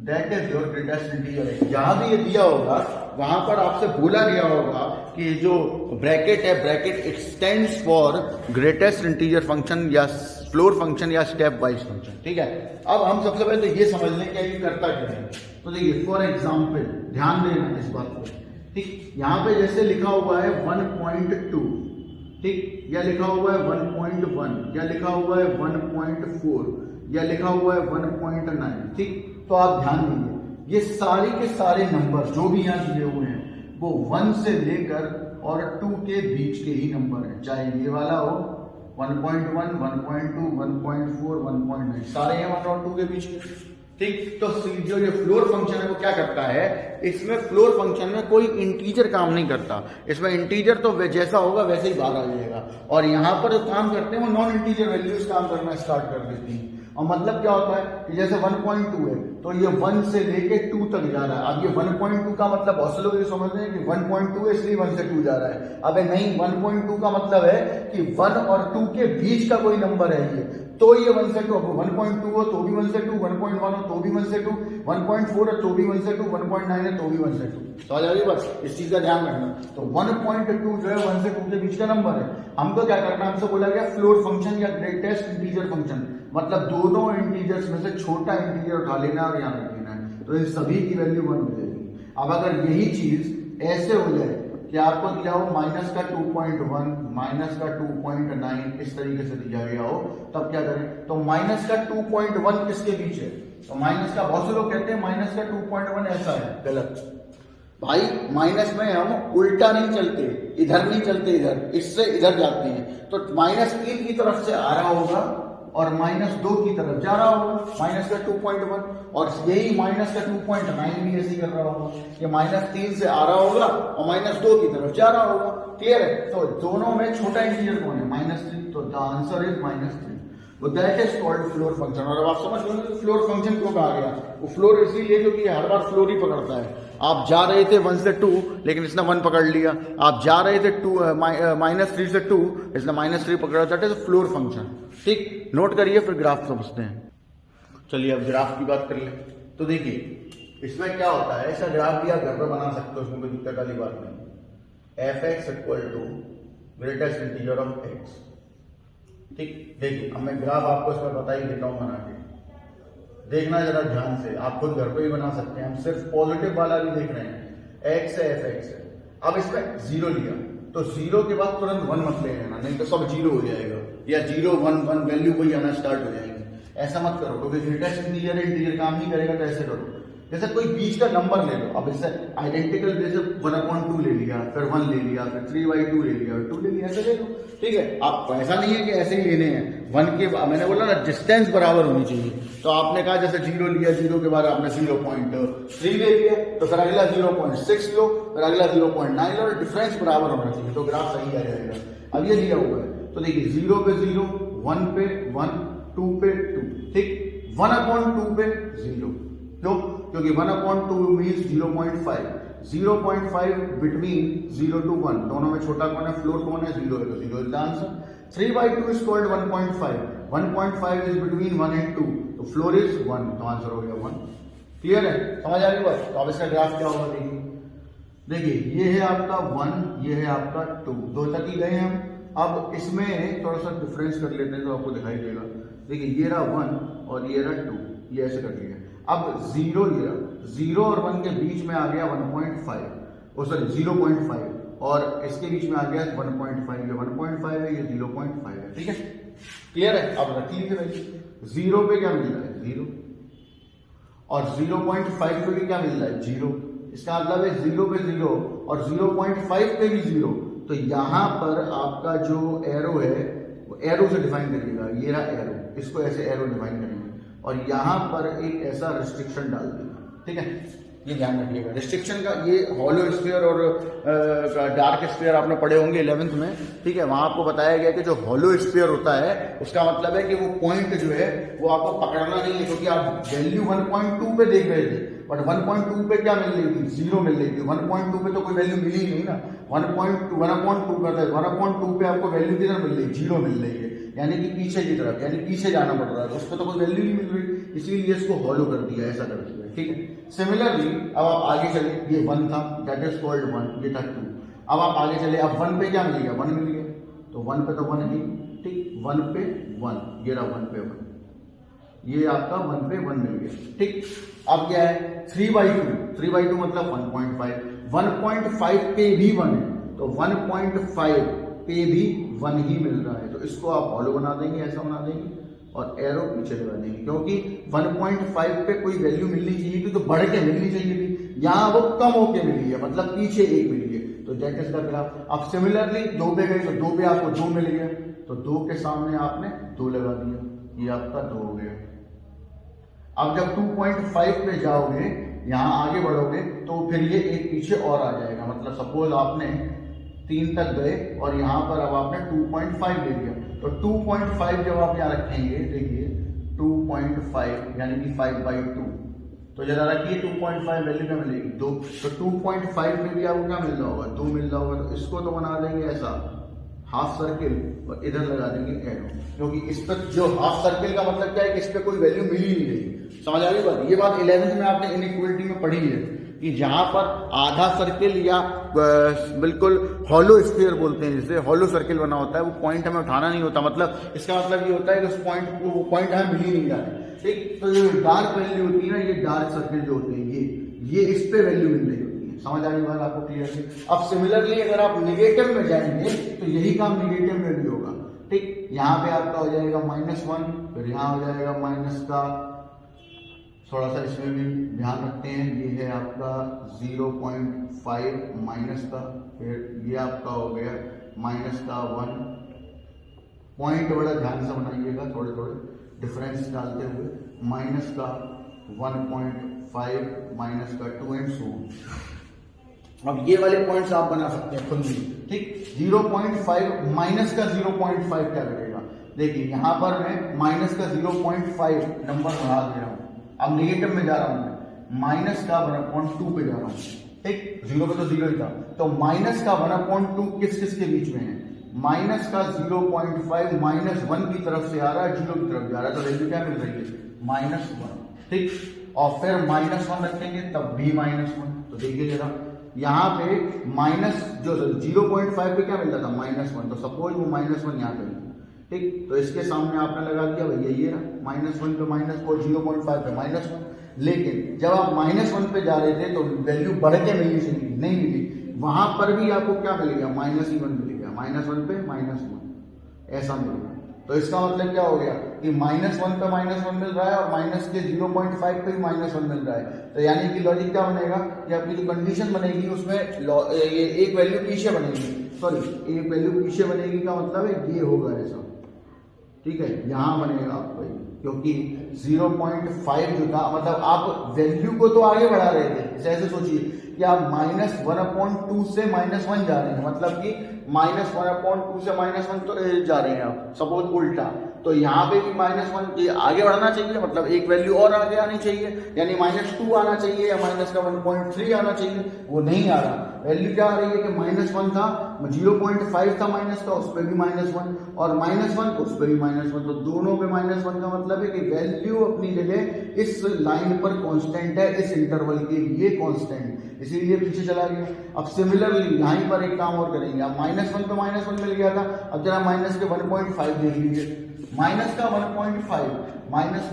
that is your greatest integer x. जहां भी ये दिया होगा वहां पर आपसे बोला गया होगा कि जो ब्रैकेट है, bracket it stands for greatest integer function या फ्लोर फंक्शन या स्टेप वाइज फंक्शन। ठीक है, अब हम सबसे पहले तो ये समझ लें कि ये करता क्या है। तो देखिए फॉर एग्जाम्पल ध्यान देना इस बात पर। ठीक, यहां पे जैसे लिखा हुआ है 1.2, ठीक, या लिखा हुआ है 1.1 या लिखा हुआ है 1.4 या लिखा हुआ है 1.9। ठीक, तो आप ध्यान दीजिए ये सारे के सारे नंबर जो भी यहाँ दिए हुए हैं वो 1 से लेकर और 2 के बीच के ही नंबर है, चाहे ये वाला हो 1.1, 1.2, 1.4, 1.9, सारे हैं 1 और 2 के बीच के। ठीक, तो जो ये फ्लोर फंक्शन है वो क्या करता है, इसमें फ्लोर फंक्शन में कोई इंटीजर काम नहीं करता। इसमें इंटीजर तो जैसा होगा वैसे ही बाहर आ जाएगा, और यहां पर जो काम करते हैं वो नॉन इंटीजर वैल्यूज काम करना स्टार्ट कर देती हैं। और मतलब क्या होता है कि जैसे 1.2 है तो ये 1 से लेके 2 तक जा रहा है। अब ये 1.2 का मतलब बहुत से लोग ये समझते हैं कि 1.2 है इसलिए 1 से 2 जा रहा है। अबे नहीं, 1.2 का मतलब है कि 1 और 2 के बीच का कोई नंबर है ये, तो ये 1 से 2, 1.2 हो तो भी 1 से 2, 1.1 हो तो भी 1 से 2, 1.4 है तो भी 1 से 2, 1.9 है तो भी 1 से 2। समझ आ गई बस, इस चीज का ध्यान रखना। तो 1.2 जो है 1 से 2 के बीच का नंबर है। हमको क्या करना है, हमसे बोला गया फ्लोर फंक्शन या ग्रेटेस्ट इंटीजर फंक्शन, मतलब दोनों इंटीजर्स में से छोटा इंटीजर उठा लेना और यहाँ रख लेना है, तो इन सभी की वैल्यू 1 हो जाएगी। अब अगर यही चीज ऐसे हो जाए कि आपको दिया हो माइनस का 2.1, माइनस का 2.9, इस तरीके से दिया गया हो, तब क्या करें, तो माइनस का 2.1 किसके बीच है, तो माइनस का, बहुत से लोग कहते हैं माइनस का 2.1 ऐसा है, गलत भाई। माइनस में हम उल्टा नहीं चलते, इधर नहीं चलते, इधर इससे इधर जाते हैं, तो -3 की तरफ से आ रहा होगा और -2 की तरफ जा रहा होगा, माइनस का 2.1, और यही माइनस का 2.9 भी ऐसे ही कर रहा होगा, ये -3 से आ रहा होगा और -2 की तरफ जा रहा होगा। क्लियर है, तो दोनों में छोटा इंटीजर कौन है, -3, तो द आंसर इज -3। वो that is called floor function. और अब आप समझ लो कि फ्लोर फंक्शन क्यों कहा गया, वो फ्लोर इसलिए क्योंकि हर बार फ्लोर ही पकड़ता है। आप जा रहे थे 1 से 2 लेकिन इसने 1 पकड़ लिया, आप जा रहे थे -3 से 2 इसने -3 पकड़ा, दैट इज फ्लोर फंक्शन। ठीक, नोट करिए, फिर ग्राफ समझते हैं। चलिए अब ग्राफ की बात कर ले। तो देखिए इसमें क्या होता है, ऐसा ग्राफ भी आप घर पर बना सकते हो, उसमें कोई दिक्कत वाली बात नहीं। F x equal to greatest integer of x. ठीक, देखिए अब मैं ग्राफ आपको इसमें बता ही देता हूं बना के, देखना जरा ध्यान से, आप खुद घर पे ही बना सकते हैं। हम सिर्फ पॉजिटिव वाला भी देख रहे हैं, एक्स है एफ एक्स है। अब इसमें 0 लिया तो 0 के बाद तुरंत 1 मत ले लेना, नहीं तो सब 0 हो जाएगा, या 0 1 1 वैल्यू कोई आना स्टार्ट हो जाएगी। ऐसा मत करो, क्योंकि ग्रेटेस्ट इंटीजर काम नहीं करेगा। तो ऐसे करो, जैसे कोई बीच का नंबर ले लो, अब इससे आइडेंटिकल, जैसे 1/2 ले लिया, फिर 1 ले लिया, फिर 3/2 ले लिया, 2 ले लिया, ऐसे ले लो। ठीक है, आप ऐसा नहीं है कि ऐसे ही लेने हैं 1 के, मैंने बोला ना डिस्टेंस बराबर होनी चाहिए। तो आपने कहा जैसे 0 लिया, 0 के बाद आपने 0.3 ले लिया, तो फिर अगला 0.6 लो, फिर अगला 0.9 लो, डिफरेंस बराबर होना चाहिए, तो ग्राफ सही आ जाएगा। अब ये दिया हुआ है, तो देखिए 0 पे 0, 1 पे 1, 2 पे 2, ठीक, 1/2 पे 0, क्यों, क्योंकि 1/2 मीन्स 0.5, 0.5 बिटवीन 0 to 1, दोनों में छोटा कौन है, फ्लोर कौन है, 0 है, तो 0 is the answer. 3/2 is called 1.5, 1.5 is between 1 and 2, तो फ्लोर इज 1, तो आंसर हो गया 1। क्लियर है, समझ आ गई बात। तो अब इसका ग्राफ क्या होगा, देखिए ये है आपका 1, ये है आपका 2, 2 तक ही गए हम। अब इसमें थोड़ा सा डिफरेंस कर लेते हैं तो आपको दिखाई देगा। देखिए ये रहा 1 और ये रहा 2, ये ऐसे कर लिया। अब 0 लिया, 0 और 1 के बीच में आ गया 1.5, ओ सॉरी 0.5, और इसके बीच में आ गया 1.5, ये 1.5 है, ये 0.5 है। ठीक है, क्लियर है। अब रख लीजिए भाई, 0 पे क्या मिल रहा है, 0, और 0.5 पे भी क्या मिल रहा है 0, इसका मतलब है 0 पे 0 और 0.5 पे भी 0। तो यहाँ पर आपका जो एरो है वो एरो से डिफाइन करिएगा, ये रहा एरो, इसको ऐसे एरो डिफाइन करेंगे और यहाँ पर एक ऐसा रिस्ट्रिक्शन डाल देंगे, ठीक है। ये ध्यान रखिएगा रिस्ट्रिक्शन का, ये हॉलो स्फीयर और डार्क स्फीयर आपने पढ़े होंगे 11th में, ठीक है। वहां आपको बताया गया कि जो हॉलो स्फीयर होता है उसका मतलब है कि वो पॉइंट जो है वो आपको पकड़ना नहीं है, क्योंकि आप वैल्यू 1.2 पे देख रहे थे बट 1.2 पे क्या मिल रही थी 0 मिल रही थी, 1.2 पे तो कोई वैल्यू मिली ही नहीं ना, 1.2 करता है 1.2 पे आपको वैल्यू किधर मिल रही है 0 मिल रही है, यानी कि पीछे की तरफ, यानी पीछे जाना पड़ रहा है, तो उस पर तो कोई वैल्यू नहीं मिल रही, इसीलिए इसको हॉलो कर दिया, ऐसा कर दिया, ठीक है। सिमिलरली अब आप आगे चले, ये 1 था दैट इज कॉल्ड 1, ये था 2। अब आप आगे चले, अब 1 पे क्या मिल गया 1 मिल गया, तो 1 पे तो 1 ही, ठीक, 1 पे 1, ये रहा 1 पे 1, ये आपका 1 पे 1 मिल गया, ठीक। अब क्या है 3/2 मतलब 1.5, 1.5 पे भी 1 है, तो 1.5 पे भी 1 ही मिल रहा है, तो इसको आप हॉलो बना देंगे, ऐसा बना देंगे और एरो पीछे लगा देंगे, क्योंकि 1.5 पे कोई वैल्यू मिलनी चाहिए थी तो बढ़ के मिलनी चाहिए थी, यहाँ वो कम होके मिली है, मतलब पीछे 1 मिली है, तो दैट इज द ग्राफ। अब सिमिलरली 2 पे गए तो 2 पे आपको 2 मिल गया, तो 2 के सामने आपने 2 लगा दिया, ये आपका 2 हो गया। अब जब 2.5 पे जाओगे, यहाँ आगे बढ़ोगे तो फिर ये एक पीछे और आ जाएगा, मतलब सपोज आपने 3 तक गए और यहाँ पर अब आपने 2.5 ले लिया, तो 2.5 जब आप यहाँ रखेंगे, देखिए 2.5 यानी कि 5/2, तो जरा रखिए 2.5 वैल्यू क्या मिलेगी 2, तो 2.5 में भी आपको क्या मिल रहा होगा 2 मिल रहा होगा, तो इसको तो बना देंगे ऐसा हाफ सर्किल और इधर लगा देंगे एरो, क्योंकि इस पर जो हाफ सर्किल का मतलब क्या है कि इस पर कोई वैल्यू मिली नहीं रही, समझ आ गई बात। ये बात 11th में आपने इनइक्वलिटी में पढ़ी है कि जहां पर आधा सर्किल या बिल्कुल हॉलो स्फीयर बोलते हैं, जिसे हॉलो सर्किल बना होता है, वो पॉइंट हमें उठाना नहीं होता, मतलब इसका मतलब ये होता है कि उस पॉइंट को वो पॉइंट हमें मिल ही नहीं जाता, ठीक। तो जो डार्क वैल्यू होती है ना, ये डार्क सर्किल जो होते हैं ये इस पे वैल्यू मिल रही होती है, समझ आ रही बात आपको क्लियर है। अब सिमिलरली अगर आप निगेटिव में जाएंगे तो यही काम निगेटिव में भी होगा, ठीक। यहाँ पे आपका हो जाएगा -1, फिर यहाँ हो जाएगा माइनस का, थोड़ा सा इसमें भी ध्यान रखते हैं, ये है आपका 0.5 माइनस का, फिर ये आपका हो गया -1, पॉइंट बड़ा ध्यान से बनाइएगा, थोड़े थोड़े डिफरेंस डालते हुए, -1.5 -2 एंड सो। अब ये वाले पॉइंट्स आप बना सकते हैं खुद भी, ठीक। 0.5 माइनस का 0.5 क्या करेगा, देखिए यहाँ पर मैं माइनस का 0.5 नंबर बढ़ा दे रहा हूँ, अब नेगेटिव में जा रहा हूं, माइनस का 1/2 पे जा रहा हूं, ठीक। 0 पे तो 0 ही था, तो माइनस का 1/2 किस किस के बीच में है, माइनस का 0.5 -1 की तरफ से आ रहा है, 0 की तरफ जा रहा है, तो वैल्यू क्या मिल रही है -1, ठीक। और फिर -1 रखेंगे तब भी -1, तो देखिए जरा यहाँ पे माइनस जो 0.5 पे क्या मिल रहा था -1, तो सपोज वो -1 यहाँ पे, ठीक। तो इसके सामने आपने लगा दिया भैया ये रहा -1 पे माइनस और 0.5 पे -1, लेकिन जब आप -1 पे जा रहे थे तो वैल्यू बढ़ के मिलनी चाहिए, नहीं मिली, वहां पर भी आपको क्या मिल गया -1 मिल गया, -1 पे -1 ऐसा मिल गया। तो इसका मतलब क्या हो गया कि -1 पे -1 मिल रहा है और माइनस के 0.5 पे भी -1 मिल रहा है, तो यानी कि लॉजिक क्या बनेगा कि आपकी जो कंडीशन बनेगी उसमें ये एक वैल्यू पीछे बनेगी, सॉरी एक वैल्यू पीछे बनेगी का मतलब है ये होगा ऐसा, ठीक है, यहां बनेगा आपको, क्योंकि 0.5 जो था, मतलब आप वैल्यू को तो आगे बढ़ा रहे थे, ऐसे सोचिए कि आप -1/2 से -1 जा रहे हैं, मतलब कि -1/2 से -1 तो जा रहे हैं आप, सपोज उल्टा, तो यहाँ पे भी -1 आगे बढ़ना चाहिए, मतलब एक वैल्यू और आगे आनी चाहिए, यानी -2 आना चाहिए या माइनस का 1.3 आना चाहिए, वो नहीं आ रहा, वैल्यू क्या आ रही है कि -1 था, 0.5 था माइनस का, उस पर भी -1 और -1 उस पर भी -1, तो दोनों पे -1 का मतलब है कि वैल्यू अपनी जगह इस लाइन पर कांस्टेंट है, इस इंटरवल के लिए कांस्टेंट, इसीलिए पीछे चला गया। अब सिमिलरली यहीं पर एक काम और करेंगे, अब -1 पे -1 मिल गया था, अब जरा माइनस के 1.5 देख लीजिए, माइनस का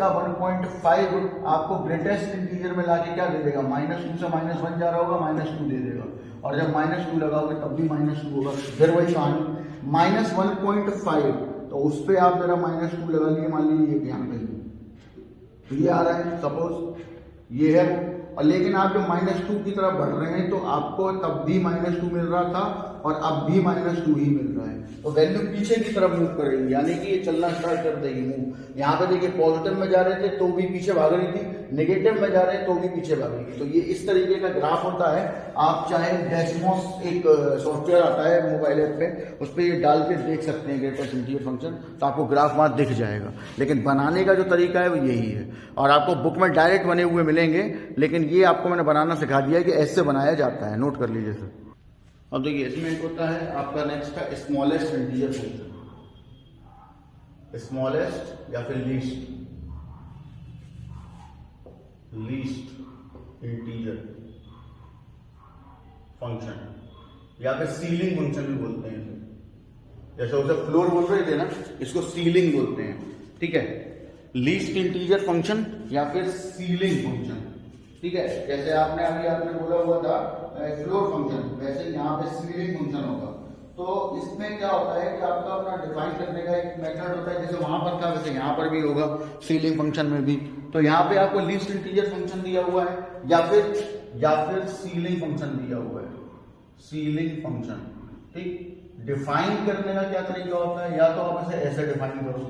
1.5 आपको ग्रेटेस्ट इंटीजर में लाके क्या दे देगा, -2 से -1 जा रहा होगा, -2 दे देगा, और जब -2 लगाओगे तब भी -2 होगा, फिर वही कहानी -1.5, तो उस पर आप जरा -2 लगा लिए, मान लीजिए यहाँ पे ये आ रहा है, सपोज ये है वो। और लेकिन आप जब -2 की तरफ बढ़ रहे हैं तो आपको तब भी -2 मिल रहा था और अब भी -2 ही मिल रहा है, तो वैल्यू पीछे की तरफ मूव करेगी, यानी कि ये चलना स्टार्ट कर देगी मूव। यहाँ पे देखिए पॉजिटिव में जा रहे थे तो भी पीछे भाग रही थी, नेगेटिव में जा रहे हैं तो भी पीछे भागेगी। तो ये इस तरीके का ग्राफ होता है। आप चाहे डेस्मोस एक सॉफ्टवेयर आता है मोबाइल ऐप पे, उस पर ये डाल के देख सकते हैं ग्रेटेस्ट इंटीजर फंक्शन, तो आपको ग्राफ वहाँ दिख जाएगा। लेकिन बनाने का जो तरीका है वो यही है, और आपको बुक में डायरेक्ट बने हुए मिलेंगे, लेकिन ये आपको मैंने बनाना सिखा दिया है कि ऐसे बनाया जाता है, नोट कर लीजिए सर। अब देखिए इसमें एक होता है आपका नेक्स्ट का स्मॉलेस्ट इंटीजर फंक्शन, स्मॉलेस्ट या फिर लीस्ट इंटीजर फंक्शन, या फिर सीलिंग फंक्शन भी बोलते हैं इसे। जैसे उसे फ्लोर बोल रहे थे ना, इसको सीलिंग बोलते हैं, ठीक है। लीस्ट इंटीजर फंक्शन या फिर सीलिंग फंक्शन, ठीक है। जैसे आपने बोला हुआ था फ्लोर फंक्शन, वैसे यहाँ पे सीलिंग फंक्शन होगा। तो इसमें क्या होता है कि आपका अपना डिफाइन करने का एक मेथड होता है, जैसे वहां पर था वैसे यहाँ पर भी होगा सीलिंग फंक्शन में भी। तो यहाँ पे आपको लीस्ट इंटीजर फंक्शन दिया हुआ है या फिर सीलिंग फंक्शन दिया हुआ है, सीलिंग फंक्शन, ठीक। डिफाइन करने का क्या तरीका होता है, या तो आप इसे ऐसे डिफाइन करो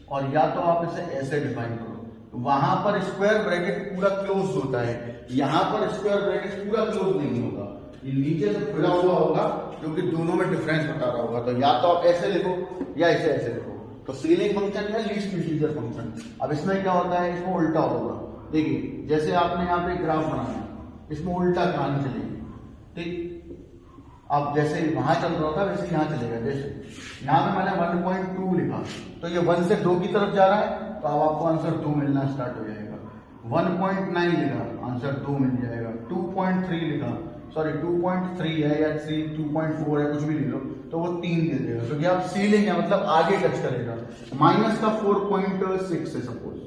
और या तो आप इसे ऐसे डिफाइन करो। वहां पर स्क्वायर ब्रैकेट पूरा क्लोज होता है, यहां पर स्क्वायर ब्रैकेट पूरा क्लोज नहीं होगा, ये नीचे से खुला हुआ होगा, क्योंकि दोनों में डिफरेंस बता रहा होगा। तो या तो आप ऐसे लिखो या ऐसे लिखो, तो सीलिंग फंक्शन या लीस्ट इंटीजर फंक्शन। अब इसमें क्या होता है, इसमें उल्टा होगा। देखिए जैसे आपने यहाँ पे ग्राफ बनाया, इसमें उल्टा कहानी चलेगी, ठीक। अब जैसे वहां चल रहा था वैसे यहाँ चलेगा। जैसे यहाँ पे मैंने 1.2 लिखा, तो ये 1 से 2 की तरफ जा रहा है, तो अब आपको आंसर 2 मिलना स्टार्ट हो जाएगा। 1.9 लिखा, आंसर 2 मिल जाएगा। 2.3 लिखा, सॉरी 2.3 है या 2.4 है, कुछ भी ले लो, तो वो 3 दे देगा, क्योंकि आप सीलिंग है मतलब आगे टच करेगा। माइनस का 4.6 है सपोज,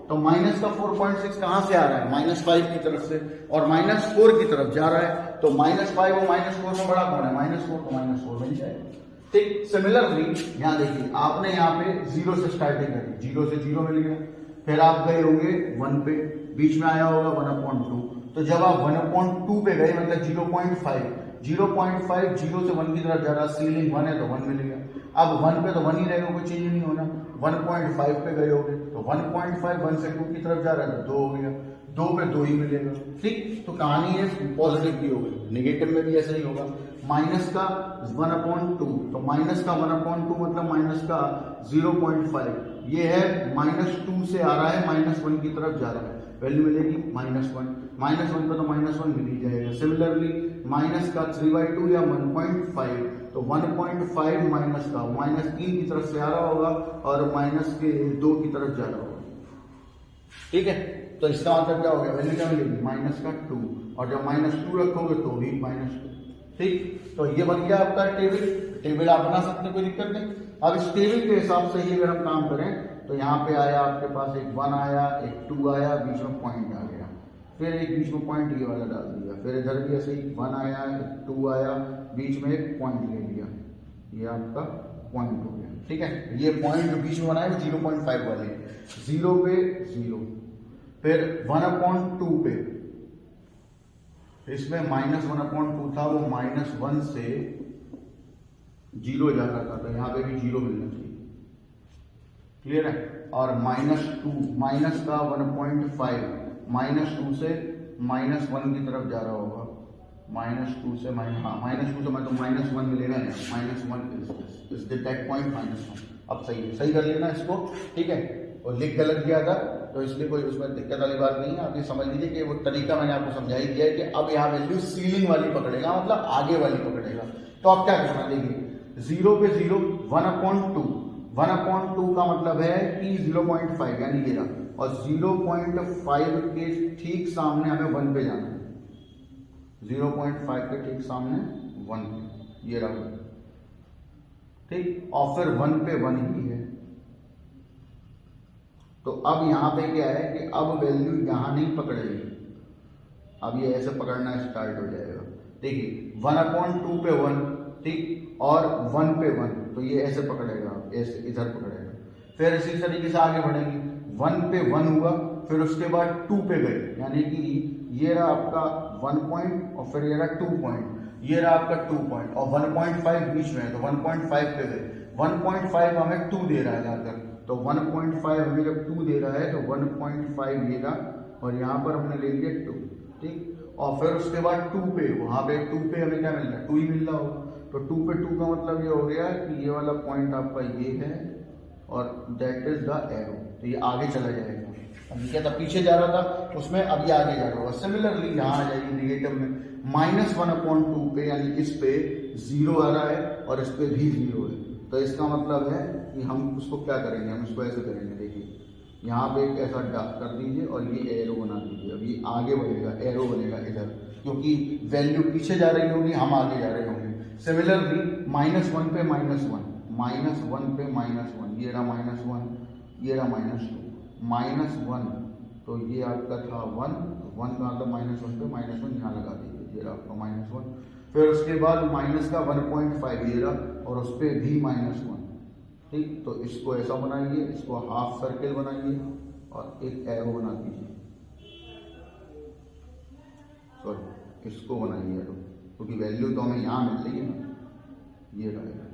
तो माइनस का 4.6 कहां से आ रहा है, -5 की तरफ से, और -4 की तरफ जा रहा है, तो -5 और -4 में बड़ा कौन है, -4, तो -4 मिल जाएगा, ठीक। सिमिलरली यहाँ देखिए, आपने यहाँ पे 0 से स्टार्टिंग करी, 0 से 0 मिल गया, फिर आप गए होंगे 1 पे, बीच में आया होगा 1/2, तो जब आप 1/2 पे गए मतलब 0.5 0 से 1 की तरफ जा रहा, सीलिंग 1 है तो 1 मिलेगा। अब 1 पे तो 1 ही रहेगा, कोई चेंज नहीं होना। 1.5 पे गए होगे तो 1.5 1 से 2 की तरफ जा रहा है तो 2 हो गया, 2 पे 2 ही मिलेगा, ठीक। तो कहानी है पॉजिटिव की हो गई, नेगेटिव में भी ऐसा ही होगा। माइनस का 1/2, तो माइनस का 1/2 मतलब माइनस का 0.5, ये है -2 से आ रहा है -1 की तरफ जा रहा है, वैल्यू मिलेगी -1, -1 पे तो -1 मिल ही जाएगा। सिमिलरली माइनस का 3/2 या 1.5, तो 1.5 माइनस का -3 की तरफ से आ रहा होगा और -2 की तरफ जा रहा होगा, ठीक है। तो इसका मतलब क्या हो गया, वैल्यू क्या मिलेगी, -2, और जब -2 रखोगे तो भी -2, ठीक। तो ये बन गया आपका टेबल आप बना सकते हैं, कोई दिक्कत नहीं। अब इस टेबल के हिसाब से ही अगर हम काम करें तो यहाँ पे आया आपके पास एक 1 आया, एक 2 आया, बीच में पॉइंट आ गया, फिर एक बीच में पॉइंट ये वाला डाल दिया, फिर इधर भी ऐसे ही 1 आया, 2 आया, बीच में एक पॉइंट ले लिया, ये आपका पॉइंट हो गया, ठीक है। ये पॉइंट जो बीच में बनाए वो 0.5 वाले, 0 पे 0, फिर 1/2 पे, इसमें -1/2 था, वो -1 से 0 जा रहा था, तो यहाँ पे भी 0 मिलना चाहिए, क्लियर है। और -2, माइनस का 1.5, -2 से -1 की तरफ जा रहा होगा, -2 से -2 से मतलब -1 मिलेगा ना, -1 इज दैट पॉइंट -1। अब सही है, सही कर लेना इसको, ठीक है। और लिख गलत गया था तो इसलिए कोई उसमें दिक्कत वाली बात नहीं है। आप ये समझ लीजिए कि वो तरीका मैंने आपको समझा ही दिया है कि अब यहाँ वैल्यू सीलिंग वाली पकड़ेगा, मतलब आगे वाली पकड़ेगा। तो अब क्या करना, देखिए 0 पे 0, 1/2 का मतलब है कि 0.5 यानी ये रहा, और 0.5 के ठीक सामने हमें 1 पे जाना है, 0.5 के ठीक सामने 1 पे, ये रहा, ठीक। और फिर 1 पे 1 ही है। तो अब यहाँ पे क्या है कि अब वैल्यू यहाँ नहीं पकड़ेगी, अब ये ऐसे पकड़ना स्टार्ट हो जाएगा। देखिए 1/2 पे 1, ठीक, और 1 पे 1, तो ये ऐसे पकड़ेगा, ऐसे इधर पकड़ेगा। फिर इसी तरीके से आगे बढ़ेंगे, 1 पे 1 हुआ फिर उसके बाद 2 पे गए, यानी कि ये रहा आपका 1 पॉइंट और फिर ये रहा 2 पॉइंट, ये रहा आपका 2 पॉइंट और 1.5 बीच में है, तो 1.5 पे गए। 1.5 हमें 2 दे रहा है जाकर, तो 1.5 हमें जब 2 दे रहा है तो 1.5 ये रहा और यहाँ पर हमने ले लिया 2, ठीक। और फिर उसके बाद 2 पे, वहाँ पे 2 पे हमें क्या मिल रहा है, 2 ही मिल रहा होगा, तो 2 पे 2 का मतलब ये हो गया कि ये वाला पॉइंट आपका ये है और दैट इज द एरो, तो ये आगे चला जाएगा। अब क्या था, पीछे जा रहा था उसमें, अब ये आगे जा रहा होगा। सिमिलरली यहाँ आ जाएगी निगेटिव में -1/2 पे, यानी इस पे 0 आ रहा है और इस पे भी 0 है, तो इसका मतलब है कि हम उसको क्या करेंगे, हम इसको ऐसे करेंगे। देखिए यहाँ पे एक ऐसा डॉट कर दीजिए और ये एरो बना दीजिए। अब ये आगे बढ़ेगा, एरो बनेगा इधर, क्योंकि वैल्यू पीछे जा रही होगी, हम आगे जा रहे होंगे। सिमिलरली -1 पे -1, -1 पे -1, ये रहा -1, ये रहा -2, -1, तो ये आपका था 1 का मतलब -1 पे -1 यहाँ लगा दीजिए, ये रहा आपका -1। फिर उसके बाद माइनस का 1.5 ये रहा और उस पर भी -1, ठीक। तो इसको ऐसा बनाइए, इसको हाफ सर्किल बनाइए और एक एरो बना दीजिए, सॉरी इसको बनाइए एरो, क्योंकि वैल्यू तो हमें यहाँ मिल रही है ना, ये रहेगा।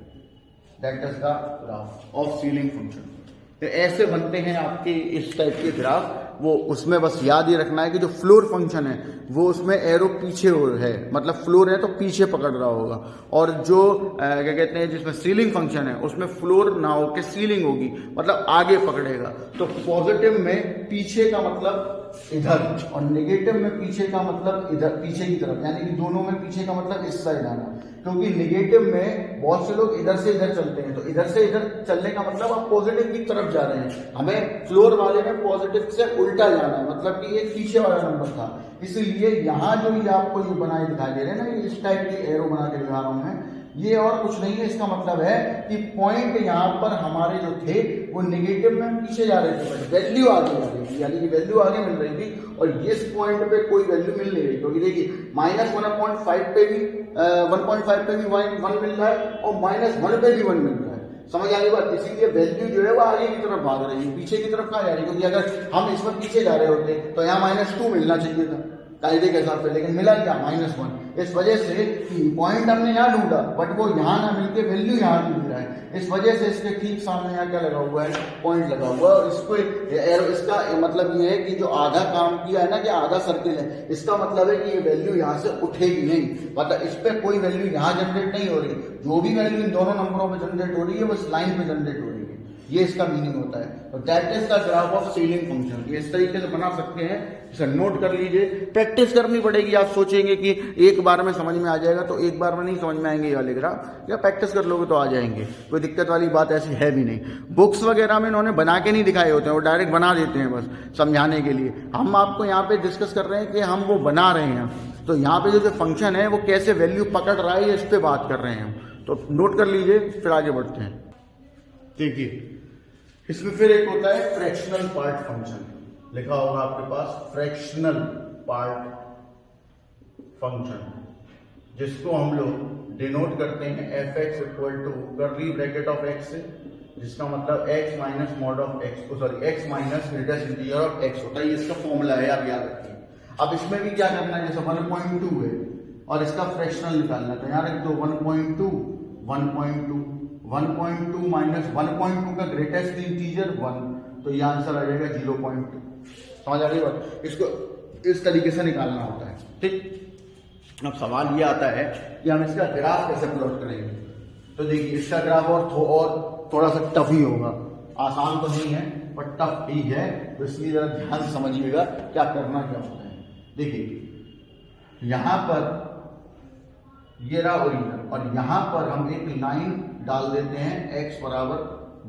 That is the graph of ceiling function. तो ऐसे बनते हैं आपके इस टाइप के ग्राफ। वो उसमें बस याद ये रखना है कि जो फ्लोर फंक्शन है वो उसमें एरो पीछे है, मतलब फ्लोर है तो पीछे पकड़ रहा होगा, और जो क्या कहते हैं जिसमें सीलिंग फंक्शन है उसमें फ्लोर ना हो के सीलिंग होगी, मतलब आगे पकड़ेगा। तो पॉजिटिव में पीछे का मतलब इधर और नेगेटिव में पीछे का मतलब इधर, पीछे की तरफ, यानी कि दोनों में पीछे का मतलब इस साइड आना, क्योंकि नेगेटिव में बहुत से लोग इधर से इधर चलते हैं, तो इधर से इधर चलने का मतलब आप पॉजिटिव की तरफ जा रहे हैं। हमें फ्लोर वाले में पॉजिटिव से उल्टा जाना है, मतलब कि ये पीछे वाला नंबर था, इसलिए यहाँ जो ये आपको ये बनाए दिखाई दे रहे हैं ना, इस टाइप की एरो बना के दिखा रहा हूं मैं, ये और कुछ नहीं है। इसका मतलब है कि पॉइंट यहाँ पर हमारे जो थे वो नेगेटिव में पीछे जा रहे थे, बट वैल्यू आगे जा रही थी, यानी कि वैल्यू आगे मिल रही थी, और इस पॉइंट पे कोई वैल्यू मिल नहीं रही, क्योंकि देखिए -1.5 पे भी 1.5 पे भी 1 मिल रहा है और -1 पे भी 1 मिल रहा है। समझ आ गई बात? इसीलिए वैल्यू जो है वो आगे की तरफ भाग रही है, पीछे की तरफ कहाँ जा रही है, क्योंकि अगर हम इसमें पीछे जा रहे होते तो यहाँ -2 मिलना चाहिए था कायदे के हिसाब से, लेकिन मिला क्या, -1। इस वजह से पॉइंट हमने यहाँ ढूंढा बट वो यहाँ ना मिलके वैल्यू यहाँ मिल रहा है, इस वजह से इसके ठीक सामने यहाँ क्या लगा हुआ है, पॉइंट लगा हुआ है। इसको इसका मतलब ये है कि जो आधा काम किया है ना, कि आधा सर्किल है, इसका मतलब है कि ये वैल्यू यहाँ से उठेगी नहीं, मतलब इस पर कोई वैल्यू यहाँ जनरेट नहीं हो रही, जो भी वैल्यू इन दोनों नंबरों में जनरेट हो रही है वो इस लाइन पे जनरेट हो रही है, ये इसका मीनिंग होता है। तो that is the graph of ceiling function. ये इस तरीके से बना सकते हैं, इसे नोट कर लीजिए, प्रैक्टिस करनी पड़ेगी। आप सोचेंगे कि एक बार में समझ में आ जाएगा, तो एक बार में नहीं समझ में आएंगे ये वाले ग्राफ, या प्रैक्टिस कर लोगे तो आ जाएंगे, कोई दिक्कत वाली बात ऐसी है भी नहीं। बुक्स वगैरह में इन्होंने बना के नहीं दिखाए होते हैं, वो डायरेक्ट बना देते हैं बस समझाने के लिए। हम आपको यहाँ पे डिस्कस कर रहे हैं कि हम वो बना रहे हैं, तो यहाँ पे जो फंक्शन है वो कैसे वैल्यू पकड़ रहा है इस पर बात कर रहे हैं हम, तो नोट कर लीजिए, फिर आगे बढ़ते हैं। देखिए इसमें फिर एक होता है फ्रैक्शनल पार्ट फंक्शन, लिखा होगा आपके पास फ्रैक्शनल पार्ट फंक्शन, जिसको हम लोग डिनोट करते हैं fx equal to curly bracket of x से, जिसका मतलब x minus mod of x, sorry x minus greatest integer of x होता है। ये इसका फॉर्मूला है, आप याद रखिए। अब इसमें भी क्या करना है, जैसे 1.2 है और इसका फ्रैक्शनल निकालना है, तो यहाँ रख दो 1.2 माइनस 1.2 का ग्रेटेस्ट इंटीजर 1, तो ये आंसर आ जाएगा 0.2। समझ आ रही बात? इसको इस तरीके से निकालना होता है, ठीक। अब सवाल ये आता है कि हम इसका ग्राफ कैसे प्लॉट करेंगे। तो देखिए इसका ग्राफ और थोड़ा सा टफ ही होगा, आसान तो नहीं है पर टफ ही है, तो इसलिए जरा ध्यान से समझिएगा क्या करना क्या होता है। देखिए यहां पर ये रहा ओरिजिन, और यहां पर हम एक लाइन डाल देते हैं x बराबर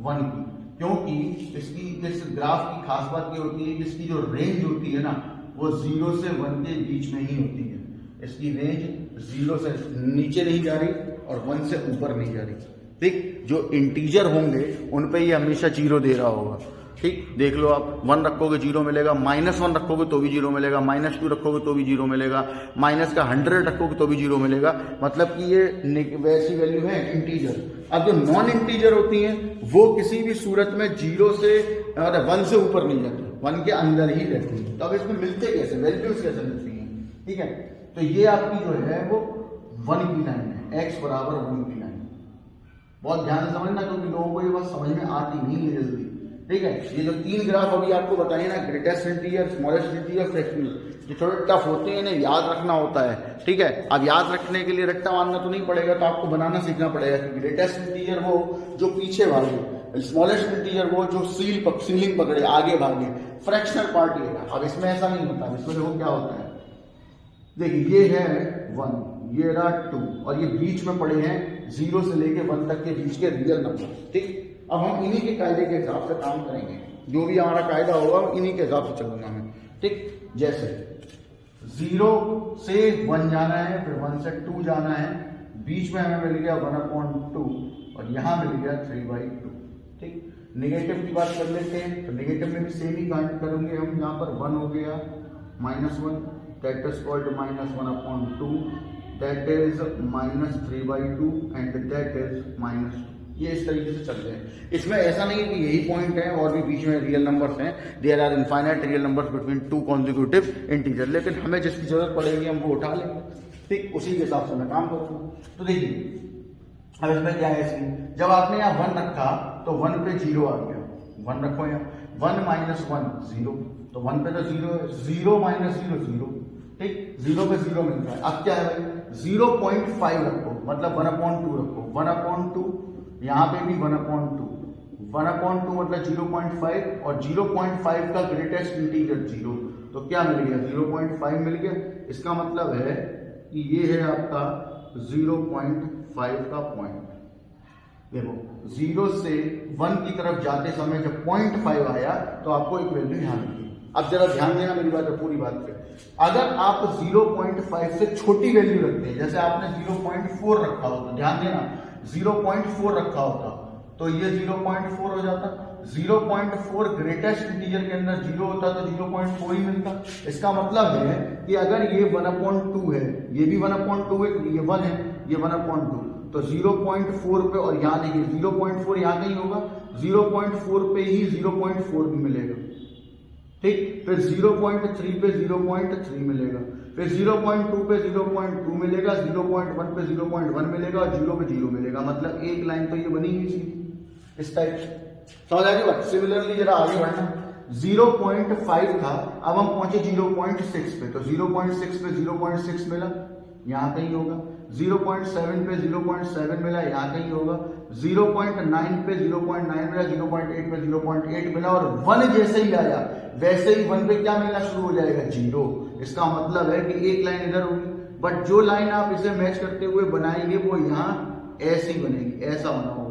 1 की, क्योंकि इसकी इस ग्राफ की खास बात ये होती है कि इसकी जो रेंज होती है ना वो 0 से 1 के बीच में ही होती है। इसकी रेंज 0 से नीचे नहीं जा रही और 1 से ऊपर नहीं जा रही, ठीक। जो इंटीजर होंगे उन पे ये हमेशा 0 दे रहा होगा, ठीक। देख लो आप 1 रखोगे 0 मिलेगा, -1 रखोगे तो भी 0 मिलेगा, -2 रखोगे तो भी 0 मिलेगा, माइनस का 100 रखोगे तो भी 0 मिलेगा, मतलब कि ये वैसी वैल्यू है इंटीजर। अब जो नॉन इंटीजर होती हैं वो किसी भी सूरत में 0 से 1 से ऊपर नहीं जाती, 1 के अंदर ही रहती है। तो अब इसमें मिलते कैसे, वैल्यूज कैसे मिलती हैं, ठीक है। तो ये आपकी जो है वो 1 की लाइन है, x बराबर 1 की लाइन। बहुत ध्यान से समझना क्योंकि लोगों को ये बात समझ में आती नहीं है जल्दी, ठीक है। ये जो 3 ग्राफ अभी आपको बताइए ना, greatest integer, smallest integer, fractional, ये थोड़े टफ होते हैं, इन्हें याद रखना होता है, ठीक है। अब याद रखने के लिए रट्टा मारना तो नहीं पड़ेगा, तो आपको बनाना सीखना पड़ेगा। क्योंकि ग्रेटेस्ट इंटीजर वो जो पीछे भागे, स्मॉलेस्ट इंटीजर वो जो सीलिंग पकड़े आगे भागे, फ्रैक्शनल पार्ट ये है। अब इसमें ऐसा नहीं होता, इसमें देखो क्या होता है, देखिए ये है 1, ये रहा 2 और ये बीच में पड़े हैं 0 से लेके 1 तक के बीच के रियल नंबर, ठीक। अब हम इन्हीं के कायदे के हिसाब से काम करेंगे, जो भी हमारा कायदा होगा इन्हीं के हिसाब से चलूंगा मैं, ठीक। जैसे 0 से 1 जाना है, फिर 1 से 2 जाना है, बीच में हमें मिल गया 1/2 और यहां मिल गया 3/2, ठीक। नेगेटिव की बात कर लेते हैं, तो नेगेटिव में भी सेम ही काउंट करेंगे हम। यहाँ पर 1 हो गया -1, that is called -1/2, that is -3/2 and that is -2। ये इस तरीके से चल रहे हैं। इसमें ऐसा नहीं है कि यही पॉइंट है और भी बीच में रियल नंबर्स हैं, there are infinite real numbers between 2 consecutive integer, लेकिन हमें जिसकी जरूरत पड़ेगी हम वो उठा लेंगे, ठीक। उसी के हिसाब से मैं काम करूंगा। तो देखिए अब इसमें क्या है, इसमें जब आपने यहाँ 1 रखा तो 1 पे 0 आ गया, 1 रखो यहाँ, 1 - 1 0, तो 1 पे तो 0 है, 0 - 0 0, ठीक। 0 पे 0 मिल रहा है। अब क्या है भाई, 0.5 रखो, मतलब 1/2 रखो, 1/2, यहाँ पे भी 1/2, 1/2 मतलब 0.5 और 0.5 का ग्रेटेस्ट इंटीजर 0, तो क्या मिल गया, 0.5 मिल गया। इसका मतलब है कि ये है आपका 0.5 का पॉइंट। देखो 0 से 1 की तरफ जाते समय जब 0.5 आया तो आपको एक वैल्यू यहाँ मिली। अब जरा ध्यान देना मेरी बात है, पूरी बात पे। अगर आप 0.5 से छोटी वैल्यू रखते हैं, जैसे आपने 0.4 रखा होता, ध्यान देना 0.4 रखा होता तो ये 0.4 हो जाता। 0.4 ग्रेटेस्ट इंटीजर के अंदर 0 होता तो 0.4 ही मिलता। इसका मतलब है कि अगर ये 1/2 है, ये भी 1/2 है, ये 1 है, ये 1/2, तो 0.4 पे, और यहाँ देखिए 0.4 यहाँ कहीं होगा, 0.4 पे ही 0.4 भी मिलेगा, ठीक। फिर 0.3 पे 0.3 मिलेगा, फिर 0.2 पे 0.2 मिलेगा, 0.1 पे 0.1 मिलेगा और 0 पे 0 मिलेगा। मतलब एक लाइन तो ये बनी ही थी इस टाइप से, समझ आ गई बात। सिमिलरली जरा आगे बढ़ना, 0.5 था, अब हम पहुंचे 0.6 पे, तो 0.6 पे 0.6 मिला, यहाँ कहीं होगा। 0.7 पे 0.7 मिला, यहाँ कहीं होगा। 0.9 पे 0.9 मिला, 0.8 पे 0.8 मिला, और 1 जैसे ही आया वैसे ही 1 पे क्या मिलना शुरू हो जाएगा, 0। इसका मतलब है कि एक लाइन इधर होगी, बट जो लाइन आप इसे मैच करते हुए बनाएंगे वो यहाँ ऐसी बनेगी, ऐसा बनाओगे।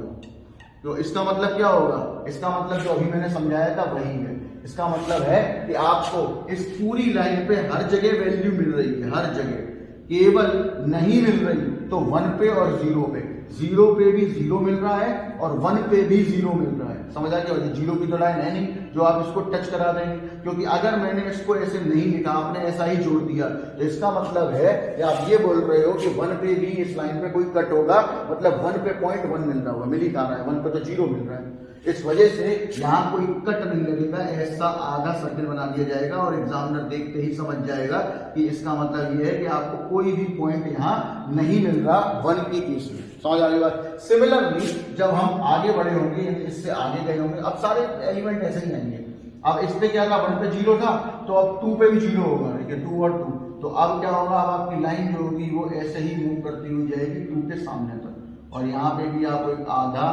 तो इसका मतलब क्या होगा, इसका मतलब जो अभी मैंने समझाया था वही है। इसका मतलब है कि आपको इस पूरी लाइन पे हर जगह वैल्यू मिल रही है, हर जगह। केवल नहीं मिल रही तो 1 पे और 0 पे, 0 पे भी 0 मिल रहा है और 1 पे भी 0 मिल रहा है। समझ आ गया, 0 की तो लाइन है नहीं जो आप इसको टच करा देंगे, क्योंकि अगर मैंने इसको ऐसे नहीं लिखा, आपने ऐसा ही जोड़ दिया, तो इसका मतलब है कि आप ये बोल रहे हो कि 1 पे भी इस लाइन पे कोई कट होगा, मतलब 1 पे 0.1 मिल रहा होगा, मिल ही कहा रहा है, 1 पे तो 0 मिल रहा है। इस वजह से यहाँ कोई कट नहीं लगेगा, ऐसा आधा सर्किल बना दिया जाएगा और एग्जामिनर देखते ही समझ जाएगा कि इसका मतलब ये है कि आपको कोई भी पॉइंट यहाँ नहीं मिल रहा 1 के केस में। समझ आ गई बात। सिमिलरली जब हम आगे बढ़े होंगे, इससे आगे गए होंगे, अब सारे एलिमेंट ऐसे ही आएंगे। अब इस पे क्या था, 1 पे 0 था, तो अब 2 पे भी 0 होगा, ठीक है, 2 और 2, तो अब क्या होगा, अब आपकी लाइन जो होगी वो ऐसे ही मूव करती हुई जाएगी 2 के सामने तक, और यहाँ पे भी आपको एक आधा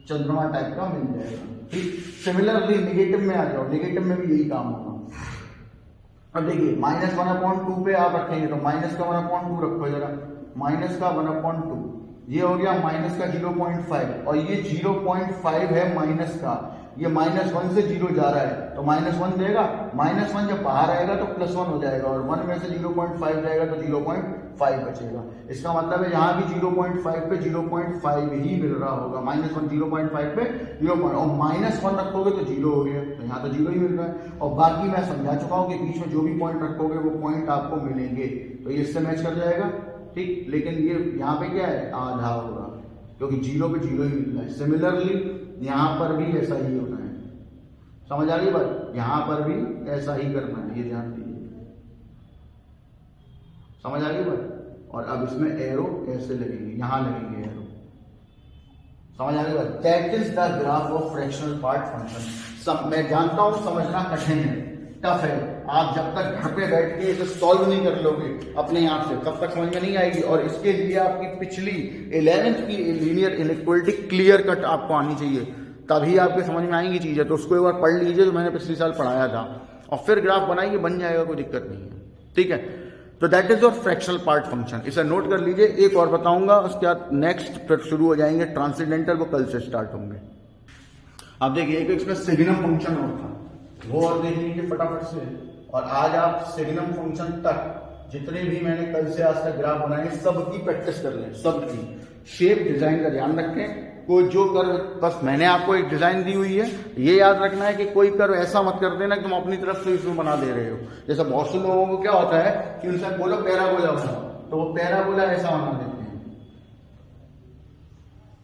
चंद्रमा टाइप का मिल जाएगा, ठीक। सिमिलरली नेगेटिव में आ जाओ, नेगेटिव में भी यही काम होगा। अब देखिए -1/2 पे आप रखेंगे तो माइनस का 1/2 रखो जरा, माइनस का 1/2, ये हो गया माइनस का 0.5, और ये 0.5 है माइनस का, ये -1 से 0 जा रहा है तो -1 देगा, -1 जब बाहर आएगा तो +1 हो जाएगा, और 1 में से 0.5 जाएगा तो 0.5 बचेगा। इसका मतलब है यहाँ भी 0.5 पे 0.5 ही मिल रहा होगा, -1 0.5 पे 0, और -1 रखोगे तो 0 हो गया, तो यहाँ तो 0 ही मिल रहा है। और बाकी मैं समझा चुका हूँ कि बीच में जो भी पॉइंट रखोगे वो पॉइंट आपको मिलेंगे, तो ये इससे मैच कर जाएगा, ठीक। लेकिन ये यहाँ पे क्या है, आधा होगा, क्योंकि 0 पे 0 ही मिल रहा है। सिमिलरली यहाँ पर भी ऐसा ही होना है, समझ आ गई बात? यहां पर भी ऐसा ही करना है, ये ध्यान दीजिए। समझ आ गई बात? और अब इसमें एरो ऐसे लगेंगे, यहां लगेंगे एरो। समझ आ गई बात? That is the graph of fractional part function. मैं जानता हूं समझना कठिन है, टफ है। आप जब तक घर पे बैठ के इसे सॉल्व नहीं कर लोगे अपने आप से, तब तक समझ में नहीं आएगी। और इसके लिए आपकी पिछली 11th की लीनियर इनइक्वालिटी क्लियर कट आपको आनी चाहिए, तभी आपके समझ में आएंगी चीजें। तो उसको एक बार पढ़ लीजिए, जो मैंने पिछले साल पढ़ाया था, और फिर ग्राफ बनाइए, बन जाएगा, कोई दिक्कत नहीं है। ठीक है, तो that is your fractional part function. इसे नोट कर लीजिए। एक और बताऊंगा, उसके बाद नेक्स्ट फिर शुरू हो जाएंगे ट्रांसेंडेंटल, वो कल से स्टार्ट होंगे। अब देखिए, एक इसमें सिग्नम फंक्शन और था, वो और देख लीजिए फटाफट से। और आज आप सिग्नम फंक्शन तक जितने भी मैंने कल से आज तक ग्राफ बनाए सबकी प्रैक्टिस कर लें, सबकी। शेप डिजाइन का ध्यान रखें, कोई जो कर्व, बस मैंने आपको एक डिजाइन दी हुई है, ये याद रखना है कि कोई कर्व ऐसा मत कर देना कि तुम अपनी तरफ से इसमें बना दे रहे हो। जैसे बहुत से लोगों को क्या होता है कि उनसे बोलो पैराबोला बनाओ, तो वो पैराबोला ऐसा बना देते हैं।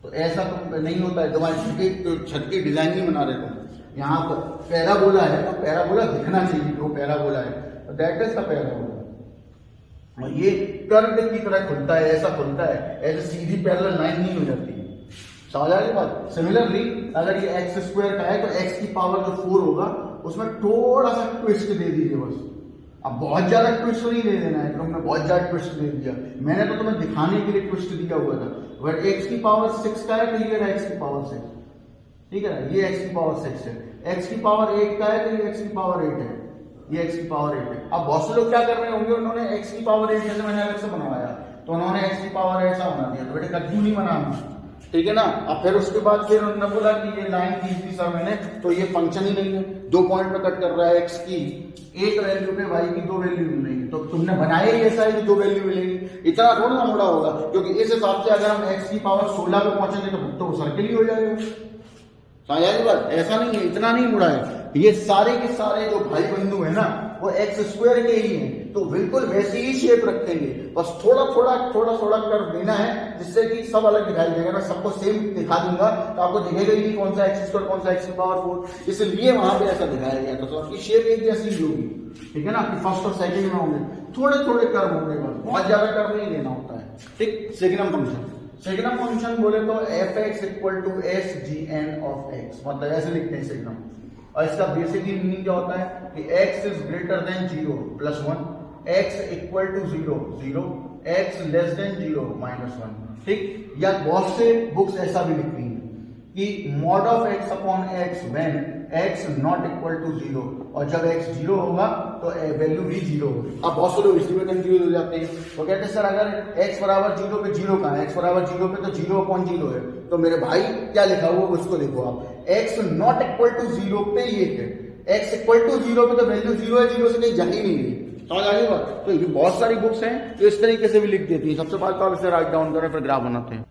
तो ऐसा तो नहीं होता है, तुम्हारी छत की डिजाइन नहीं बना रहे तुम। यहाँ पर पैराबोला है तो पैराबोला दिखना चाहिए कि वो पैराबोला है, तो दैट इज द पैराबोला। और ये कर्व की तरह खुलता है, ऐसा खुलता है, ऐसे सीधी पैरेलल लाइन नहीं हो जाती है। समझ आ गई बात? सिमिलरली अगर ये एक्स स्क्वायर का है तो एक्स की पावर जो 4 होगा उसमें थोड़ा सा ट्विस्ट दे दीजिए बस। अब बहुत ज्यादा ट्विस्ट नहीं दे देना है, तुमने बहुत ज्यादा ट्विस्ट दे दिया, मैंने तो तुम्हें दिखाने के लिए ट्विस्ट दिया हुआ था। अगर एक्स की पावर 6 का है तो ये एक्स की पावर 6, ठीक है ना, ये एक्स की पावर 6 है। एक्स की पावर 8 का है तो ये एक्स की पावर 8 है, ये एक्स की पावर 8 है। अब बहुत से लोग क्या कर रहे होंगे, उन्होंने एक्स की पावर 8 जैसे मैंने अलग से बनवाया तो उन्होंने एक्स की पावर ऐसा बना दिया, तो बेटे कद्दू नहीं बनाना, ठीक है ना। अब फिर उसके बाद फिर उन्होंने बोला कि ये लाइन खींच दी सर मैंने, तो ये फंक्शन ही नहीं है, 2 पॉइंट पे कट कर रहा है, एक्स की 1 वैल्यू पे वाई की 2 वैल्यू मिलेंगी। तो तुमने बनाया ही ऐसा है कि 2 वैल्यू मिलेंगी, इतना थोड़ा ना मुड़ा होगा, क्योंकि इस हिसाब से अगर हम एक्स की पावर 16 पे पहुंचेंगे तो वो सर्किल ही हो जाएगा। समझ बात? ऐसा नहीं है, इतना नहीं मुड़ा है। ये सारे के सारे जो भाई बंधु है ना, वो एक्स स्क्वायर के ही हैं, तो बिल्कुल वैसी ही शेप रखेंगे, बस थोड़ा थोड़ा कर्व देना है, जिससे कि सब अलग दिखाई देगा। मैं सबको सेम दिखा दूंगा तो आपको दिखेगा ही नहीं कौन सा एक्स स्क्वायर कौन सा एक्स की पावर 4, इसलिए वहां पे ऐसा दिखाया गया। तो आपकी शेप एक जैसी ही होगी, ठीक है ना, कि फर्स्ट और सेकंड में होंगे थोड़े कर्व होंगे, बहुत ज्यादा कर्व नहीं लेना होता है। ठीक, सिग्नम फंक्शन। सिग्नम फंक्शन बोले तो f x equal to s g n of x, मतलब ऐसे लिखते हैं सिग्नम। और इसका बेसिकली मीनिंग क्या होता है कि x is greater than 0 plus 1, x equal to 0 0, x less than 0 minus 1। ठीक, या बहुत से बुक्स ऐसा भी लिखती हैं कि mod of x upon x when x not equal to 0, और जब x 0 होगा तो वैल्यू भी 0 होगी। अब बहुत से लोग इसी में कंफ्यूज हो जाते हैं, वो कहते हैं सर अगर x बराबर 0 पे 0 कहाँ है, x बराबर 0 पे तो 0 अपॉन 0 है। तो मेरे भाई क्या लिखा हुआ उसको देखो आप, x नॉट इक्वल टू 0 पे ये है, x इक्वल टू 0 पे तो वैल्यू 0 है, 0 से कहीं जा ही नहीं रही। समझ आ गई बात? तो ये बहुत सारी बुक्स हैं जो इस तरीके से भी लिख देती है। सबसे पहले तो आप इसे राइट डाउन करें, फिर ग्राफ बनाते हैं।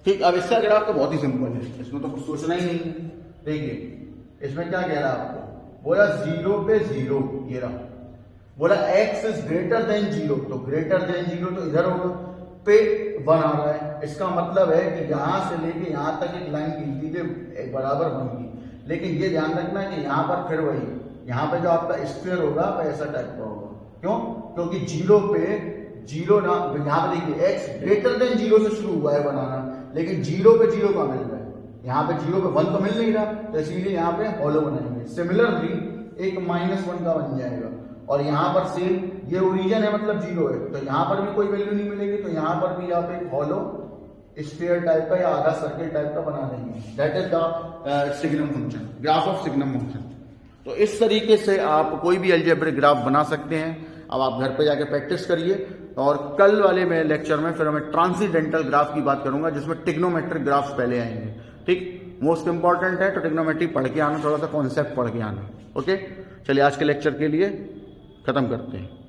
ठीक, अब इसका ग्राफ तो बहुत ही सिंपल है, इसमें तो कुछ सोचना ही नहीं है। देखिए इसमें क्या कह रहा है आपको, बोला 0 पे 0, ये रहा, बोला x इज ग्रेटर देन 0, तो ग्रेटर देन 0 तो इधर होगा, पे 1 आ रहा है, इसका मतलब है कि यहां से लेके यहां तक एक लाइन खींचती थी बराबर 1 की। लेकिन ये ध्यान रखना है कि यहाँ पर फिर वही, यहाँ पे जो आपका स्क्वायर होगा वो ऐसा टाइप का होगा। क्यों? क्योंकि 0 पे 0 ना, यहाँ पे देखिए x ग्रेटर देन 0 से शुरू हुआ है बनाना, लेकिन 0 पे 0 का मिल रहा है, यहाँ पे 0 पे 1 तो मिल नहीं रहा, तो इसीलिए यहाँ पे हॉलो बनाएंगे। सिमिलरली एक -1 का बन जाएगा, और यहाँ पर सेम ये ओरिजिन है मतलब 0 है, तो यहाँ पर भी कोई वैल्यू नहीं मिलेगी, तो यहाँ पर भी आप एक हॉलो स्फीयर टाइप का या आधा सर्किल टाइप का बना देंगे। That is the signum function, graph of signum function. तो इस तरीके से आप कोई भी अलजेब्रिक ग्राफ बना सकते हैं। अब आप घर पे जाके प्रैक्टिस करिए, और कल वाले में लेक्चर में फिर मैं ट्रांसीडेंटल ग्राफ की बात करूंगा, जिसमें टिग्नोमेट्रिक ग्राफ्स पहले आएंगे। ठीक, मोस्ट इंपॉर्टेंट है, तो टिग्नोमेट्री पढ़ के आना, थोड़ा सा कॉन्सेप्ट पढ़ के आना। ओके, चलिए आज के लेक्चर के लिए खत्म करते हैं।